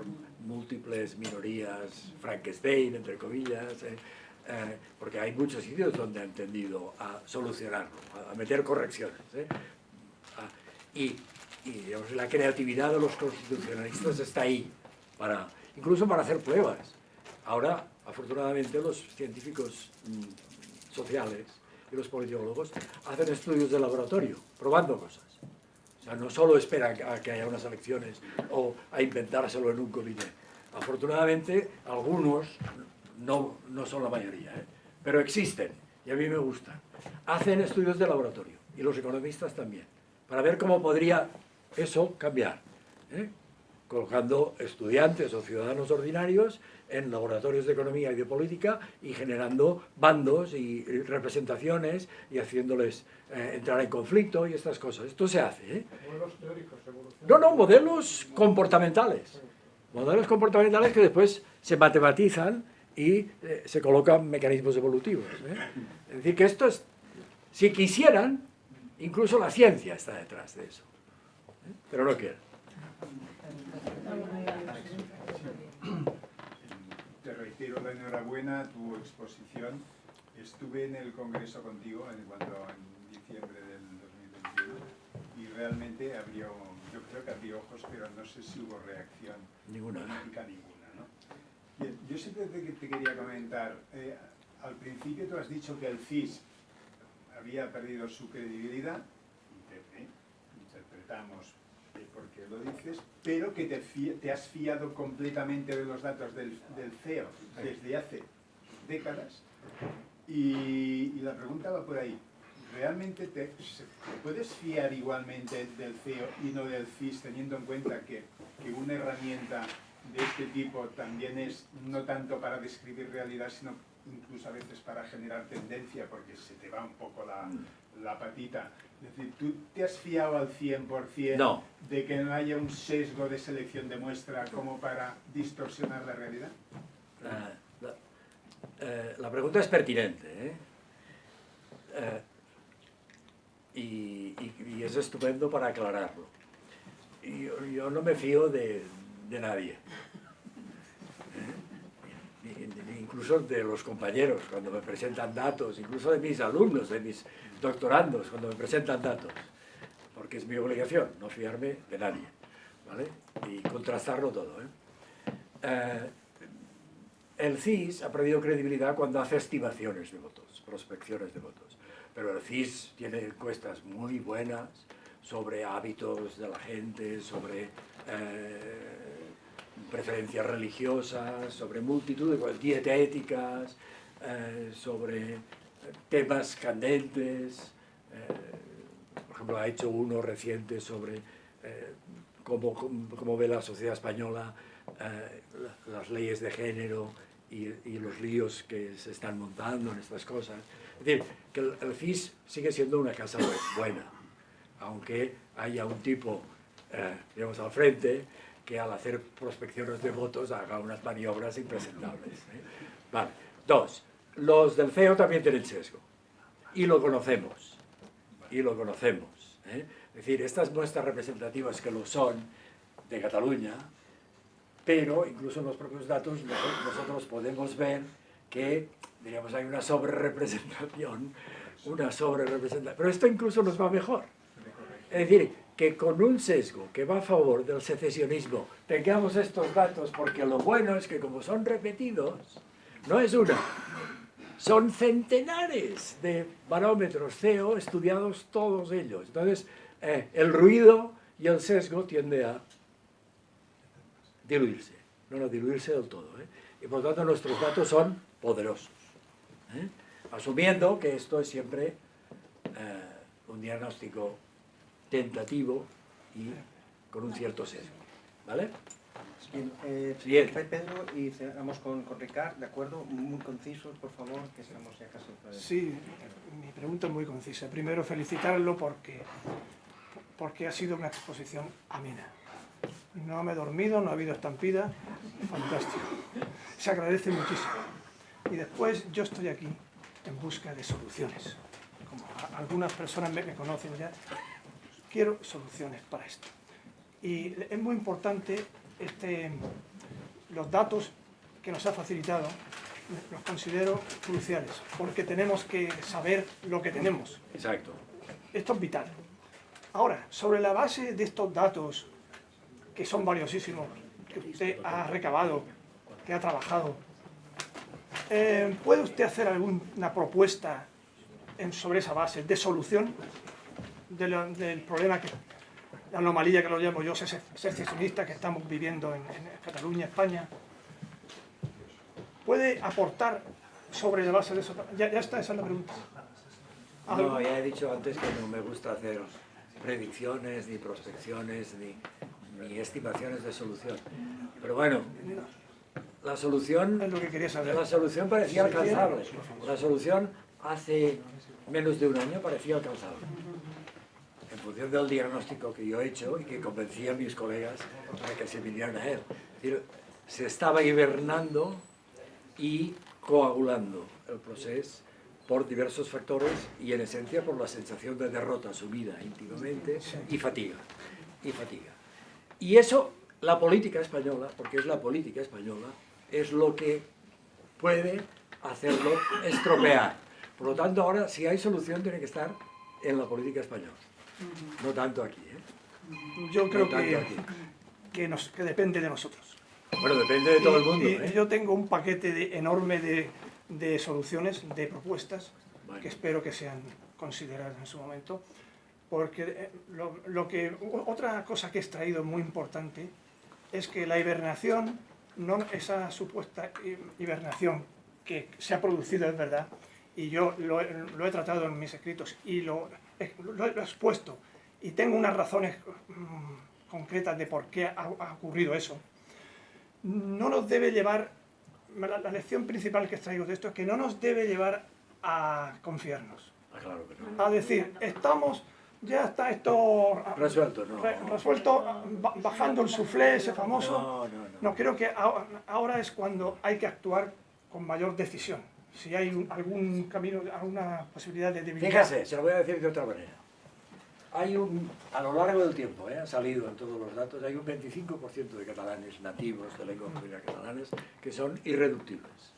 múltiples minorías, Frankenstein, entre comillas, porque hay muchos sitios donde han tendido a solucionarlo, a meter correcciones. Y digamos, la creatividad de los constitucionalistas está ahí, incluso para hacer pruebas. Ahora, afortunadamente, los científicos sociales y los politólogos hacen estudios de laboratorio, probando cosas. O sea, no solo esperan a que haya unas elecciones o a inventárselo en un comité. Afortunadamente, algunos, no son la mayoría, pero existen, y a mí me gustan. Hacen estudios de laboratorio, y los economistas también, para ver cómo podría eso cambiar. colocando estudiantes o ciudadanos ordinarios en laboratorios de economía y de política y generando bandos y representaciones y haciéndoles entrar en conflicto y estas cosas. Esto se hace, ¿eh? Modelos teóricos, evolución. No, modelos comportamentales. Modelos comportamentales que después se matematizan y se colocan mecanismos evolutivos, ¿eh? Es decir, que esto es, si quisieran, incluso la ciencia está detrás de eso, ¿eh? Pero no quieren. Te reitero la enhorabuena a tu exposición. Estuve en el Congreso contigo en diciembre del 2021 y realmente yo creo que abrió ojos, pero no sé si hubo reacción política ninguna, ¿no? Bien, yo siempre te quería comentar, al principio tú has dicho que el CIS había perdido su credibilidad, interpretamos por qué lo dices, pero que te has fiado completamente de los datos del CEO desde hace décadas. Y la pregunta va por ahí. ¿Realmente te puedes fiar igualmente del CEO y no del CIS, teniendo en cuenta que una herramienta de este tipo también es no tanto para describir realidad, sino incluso a veces para generar tendencia, porque se te va un poco la patita? Es decir, ¿tú te has fiado al 100% de que no haya un sesgo de selección de muestra como para distorsionar la realidad? La pregunta es pertinente, ¿eh? Y es estupendo para aclararlo. Yo no me fío de nadie, incluso de los compañeros cuando me presentan datos, incluso de mis alumnos, de mis doctorandos cuando me presentan datos, porque es mi obligación no fiarme de nadie, ¿vale? Y contrastarlo todo, ¿eh? El CIS ha perdido credibilidad cuando hace estimaciones de votos, prospecciones de votos, pero el CIS tiene encuestas muy buenas sobre hábitos de la gente, sobre preferencias religiosas, sobre multitud de dietéticas, sobre temas candentes. Por ejemplo, ha hecho uno reciente sobre cómo ve la sociedad española las leyes de género y los líos que se están montando en estas cosas. Es decir, que el CIS sigue siendo una casa buena, aunque haya un tipo, digamos, al frente, que al hacer prospecciones de votos haga unas maniobras impresentables, ¿eh? Vale. Dos, los del CEO también tienen sesgo, y lo conocemos, ¿eh? Es decir, estas muestras representativas que lo son de Cataluña, pero incluso en los propios datos nosotros podemos ver que, diríamos, hay una sobrerepresentación, pero esto incluso nos va mejor. Es decir, que con un sesgo que va a favor del secesionismo tengamos estos datos, porque lo bueno es que como son repetidos, no es una, son centenares de barómetros CEO estudiados todos ellos. Entonces, el ruido y el sesgo tiende a diluirse, no diluirse del todo, ¿eh? Y por lo tanto nuestros datos son poderosos, ¿eh? Asumiendo que esto es siempre un diagnóstico tentativo y con un cierto sesgo, ¿vale? Bien, Pedro, y cerramos con Ricard, ¿de acuerdo? Muy concisos, por favor, que estamos ya casi... Sí, mi pregunta es muy concisa. Primero, felicitarlo porque ha sido una exposición amena. No me he dormido, no ha habido estampida, fantástico. Se agradece muchísimo. Y después, yo estoy aquí en busca de soluciones. Como algunas personas me conocen ya, quiero soluciones para esto. Y es muy importante los datos que nos ha facilitado, los considero cruciales, porque tenemos que saber lo que tenemos. Exacto. Esto es vital. Ahora, sobre la base de estos datos, que son valiosísimos, que usted ha recabado, que ha trabajado, ¿puede usted hacer alguna propuesta sobre esa base de solución del problema, la anomalía que lo llamo yo, secesionista, que estamos viviendo en Cataluña, España? ¿Puede aportar sobre la base de eso? Ya está, esa es la pregunta. No, ya he dicho antes que no me gusta hacer predicciones, ni prospecciones, ni estimaciones de solución. Pero bueno, la solución, Es lo que quería saber. la solución parecía Si quiere, alcanzable. por favor. La solución hace menos de un año parecía alcanzable. En función del diagnóstico que yo he hecho y que convencí a mis colegas para que se vinieran a él. Es decir, se estaba hibernando y coagulando el proceso por diversos factores y en esencia por la sensación de derrota asumida íntimamente y fatiga. Y eso, la política española, porque es la política española, es lo que puede hacerlo estropear. Por lo tanto, ahora, si hay solución, tiene que estar en la política española. No tanto aquí, ¿eh? Yo creo No tanto aquí. que depende de nosotros. Bueno, depende de todo el mundo, Y ¿eh? yo tengo un paquete enorme de soluciones, de propuestas, Bueno. que espero que sean consideradas en su momento, porque otra cosa que he extraído muy importante es que la hibernación, no esa supuesta hibernación que se ha producido, es verdad, y yo lo he tratado en mis escritos y lo he expuesto, y tengo unas razones concretas de por qué ha ocurrido eso. No nos debe llevar, la lección principal que extraigo de esto es que no nos debe llevar a confiarnos. Claro que no. A decir, ya está esto Resuelto, no. resuelto, bajando el soufflé ese famoso. No. No, creo que ahora es cuando hay que actuar con mayor decisión. Si hay algún camino, alguna posibilidad de debilidad. Fíjese, se lo voy a decir de otra manera. A lo largo del tiempo, ha salido en todos los datos, hay un 25% de catalanes nativos de lengua familiar catalanes que son irreductibles.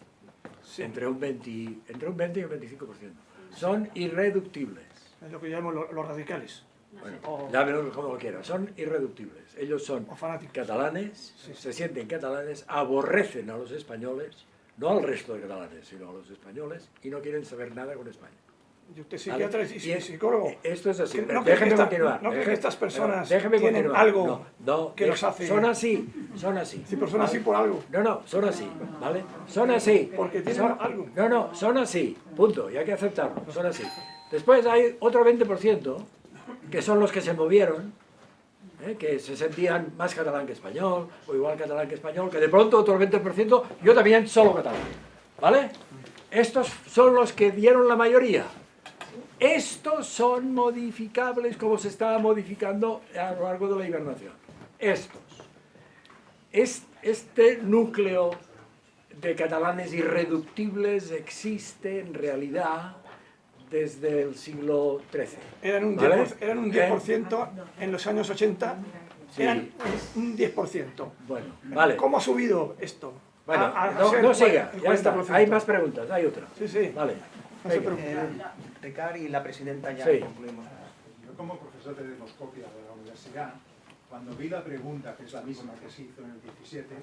Sí. Entre un 20 y un 25%. Son irreductibles. Es lo que llamamos los radicales. Bueno, llámenlo como lo quieran, son irreductibles. Ellos son O fanáticos. catalanes, Sí. se sienten catalanes, aborrecen a los españoles, no al resto de catalanes, sino a los españoles, y no quieren saber nada con España. Y usted psiquiatra ¿Vale? y psicólogo. Esto es así. ¿No Déjeme cree que continuar. ¿No cree que estas personas Déjeme tienen continuar. algo que los hace...? Son así, son así. Sí, pero son así por algo. No, son así, ¿vale? Son así. Porque tienen algo. No, son así, punto, y hay que aceptarlo, son así. Después hay otro 20%, que son los que se movieron, que se sentían más catalán que español, o igual catalán que español, que de pronto otro 20%, yo también solo catalán, ¿vale? Estos son los que dieron la mayoría. Estos son modificables como se estaba modificando a lo largo de la hibernación. Estos. Este núcleo de catalanes irreductibles existe en realidad desde el siglo XIII. Eran un 10% en los años 80. Sí. Eran un 10%. Bueno, vale. ¿Cómo ha subido esto? Bueno, ser no siga, el ya está. 40%. Hay más preguntas, hay otra. Sí. Vale. No se Venga. preocupe. Ricard y la presidenta ya Sí. concluimos. Yo como profesor de demoscopia de la universidad, cuando vi la pregunta, que es la misma que se hizo en el 17,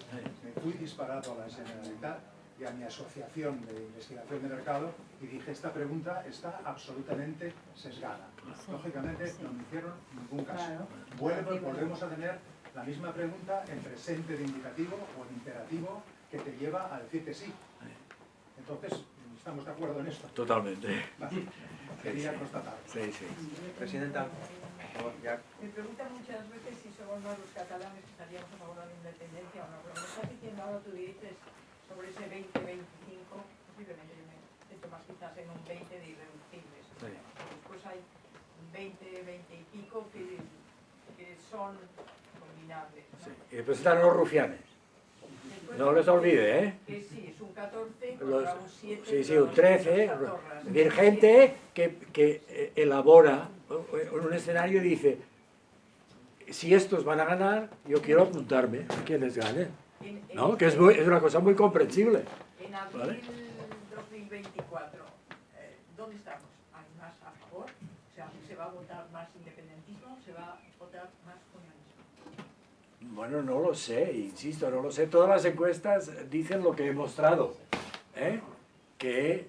me fui disparado a la Generalitat y a mi asociación de investigación de mercado y dije, esta pregunta está absolutamente sesgada. Lógicamente no me hicieron ningún caso. Volvemos a tener la misma pregunta en presente de indicativo o en imperativo que te lleva a decir que sí. Entonces, ¿estamos de acuerdo en esto? Totalmente. Vale. Quería constatar. Sí. Presidenta, por favor, ya. Me preguntan muchas veces si somos más los catalanes que estaríamos a favor de la independencia o no, pero me estás diciendo ahora tú dices sobre ese 20-25, posiblemente yo me echo más quizás en un 20 de irreductibles. Sí. Después hay 20 y pico que son combinables. ¿no? Sí. Y después están los rufianes. Después, No les olvide, ¿eh? Que sí, es un 14 contra un 7. Sí, un 13. Es decir, gente que elabora un escenario y dice, si estos van a ganar, yo quiero apuntarme a quienes ganen. ¿No? Que es una cosa muy comprensible. En abril ¿Vale? 2024, ¿dónde estamos? ¿Hay más a favor? O sea, ¿se va a votar más independentismo? ¿Se va a votar más unionismo? Bueno, no lo sé, insisto, no lo sé. Todas las encuestas dicen lo que he mostrado, que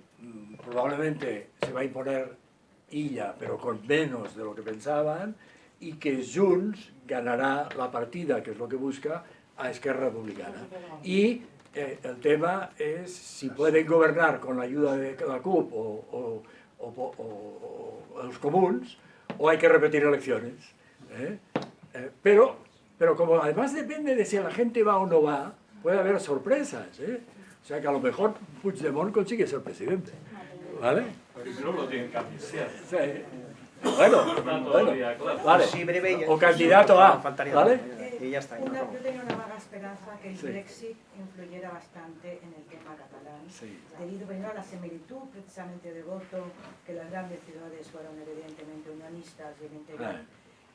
probablemente se va a imponer Illa, pero con menos de lo que pensaban, y que Junts ganará la partida, que es lo que busca, a Esquerra Republicana. Y el tema es si pueden gobernar con la ayuda de la CUP o los comuns, o hay que repetir elecciones. Pero Pero como además depende de si la gente va o no va, puede haber sorpresas, ¿eh? O sea que a lo mejor Puigdemont consigue ser presidente, ¿vale? Primero lo tienen que anunciar. Sí. Bueno, vale. Sí, breve, O candidato A, faltaría, ¿vale? Y ya está. y nos Yo vamos. tenía una vaga esperanza que el Sí. Brexit influyera bastante en el tema catalán, Sí. debido primero a la similitud precisamente de voto, que las grandes ciudades fueron evidentemente unionistas y el interior.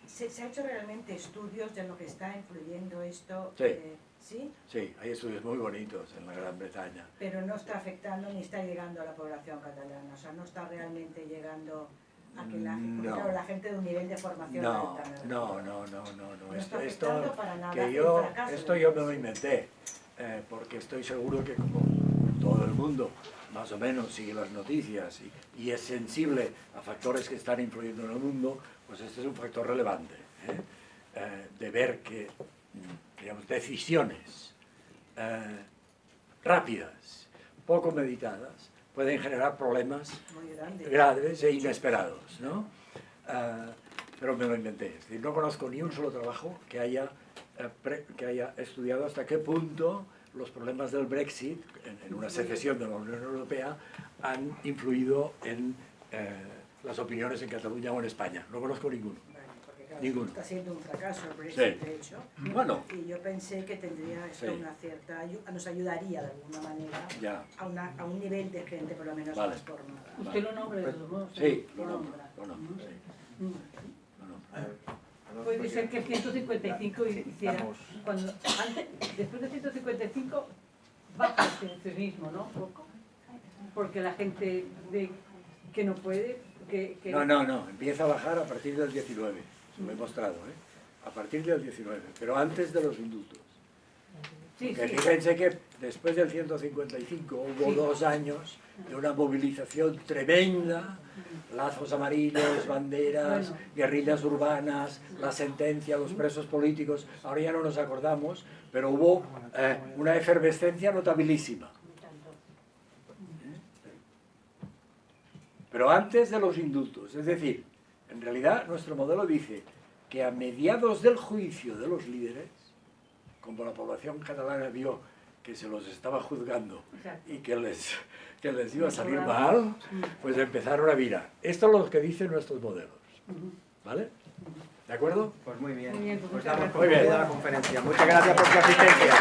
¿Se ha hecho realmente estudios de lo que está influyendo esto? Sí. ¿Sí? Sí, hay estudios muy bonitos en la Gran Bretaña. Pero no está afectando ni está llegando a la población catalana, o sea, no está realmente llegando a que la, porque, No. claro, la gente de un nivel de formación No, alta. no. No Esto, está afectando para nada que el yo, fracaso esto del yo me Brexit. lo inventé, porque estoy seguro que como todo el mundo más o menos sigue las noticias y es sensible a factores que están influyendo en el mundo, pues este es un factor relevante, de ver que, digamos, decisiones rápidas, poco meditadas, pueden generar problemas Muy grande. graves e inesperados, ¿no? Pero me lo inventé. Es decir, no conozco ni un solo trabajo que haya estudiado hasta qué punto los problemas del Brexit, en una secesión de la Unión Europea, han influido en las opiniones en Cataluña o en España. No conozco ninguno. Porque, claro, Ninguno. está siendo un fracaso el Brexit, Sí. de hecho. Bueno. Y yo pensé que tendría esto Sí. una cierta nos ayudaría de alguna manera Ya. a un nivel de gente por lo menos Vale. más formada. Usted lo nombra de todos modos. Sí, lo Lo nombro. nombra. Lo nombro, sí. Lo nombro. Puede ser que el 155 hiciera, Vamos. después del 155 baja el abstencionismo, ¿no? Un poco. Porque la gente ve que no puede, que No, empieza a bajar a partir del 19, se lo he mostrado, a partir del 19, pero antes de los indultos. Sí, Porque sí. fíjense que después del 155 hubo Sí. 2 años de una movilización tremenda, lazos amarillos, banderas, Bueno. guerrillas urbanas, la sentencia, los presos políticos, ahora ya no nos acordamos, pero hubo una efervescencia notabilísima. Pero antes de los indultos, es decir, en realidad nuestro modelo dice que a mediados del juicio de los líderes, como la población catalana vio que se los estaba juzgando y que les iba a salir mal, pues empezaron a virar. Esto es lo que dicen nuestros modelos. ¿Vale? ¿De acuerdo? Pues muy bien. Muy bien, pues Pues muchas damos gracias. por concluida la conferencia. Muchas gracias por su asistencia.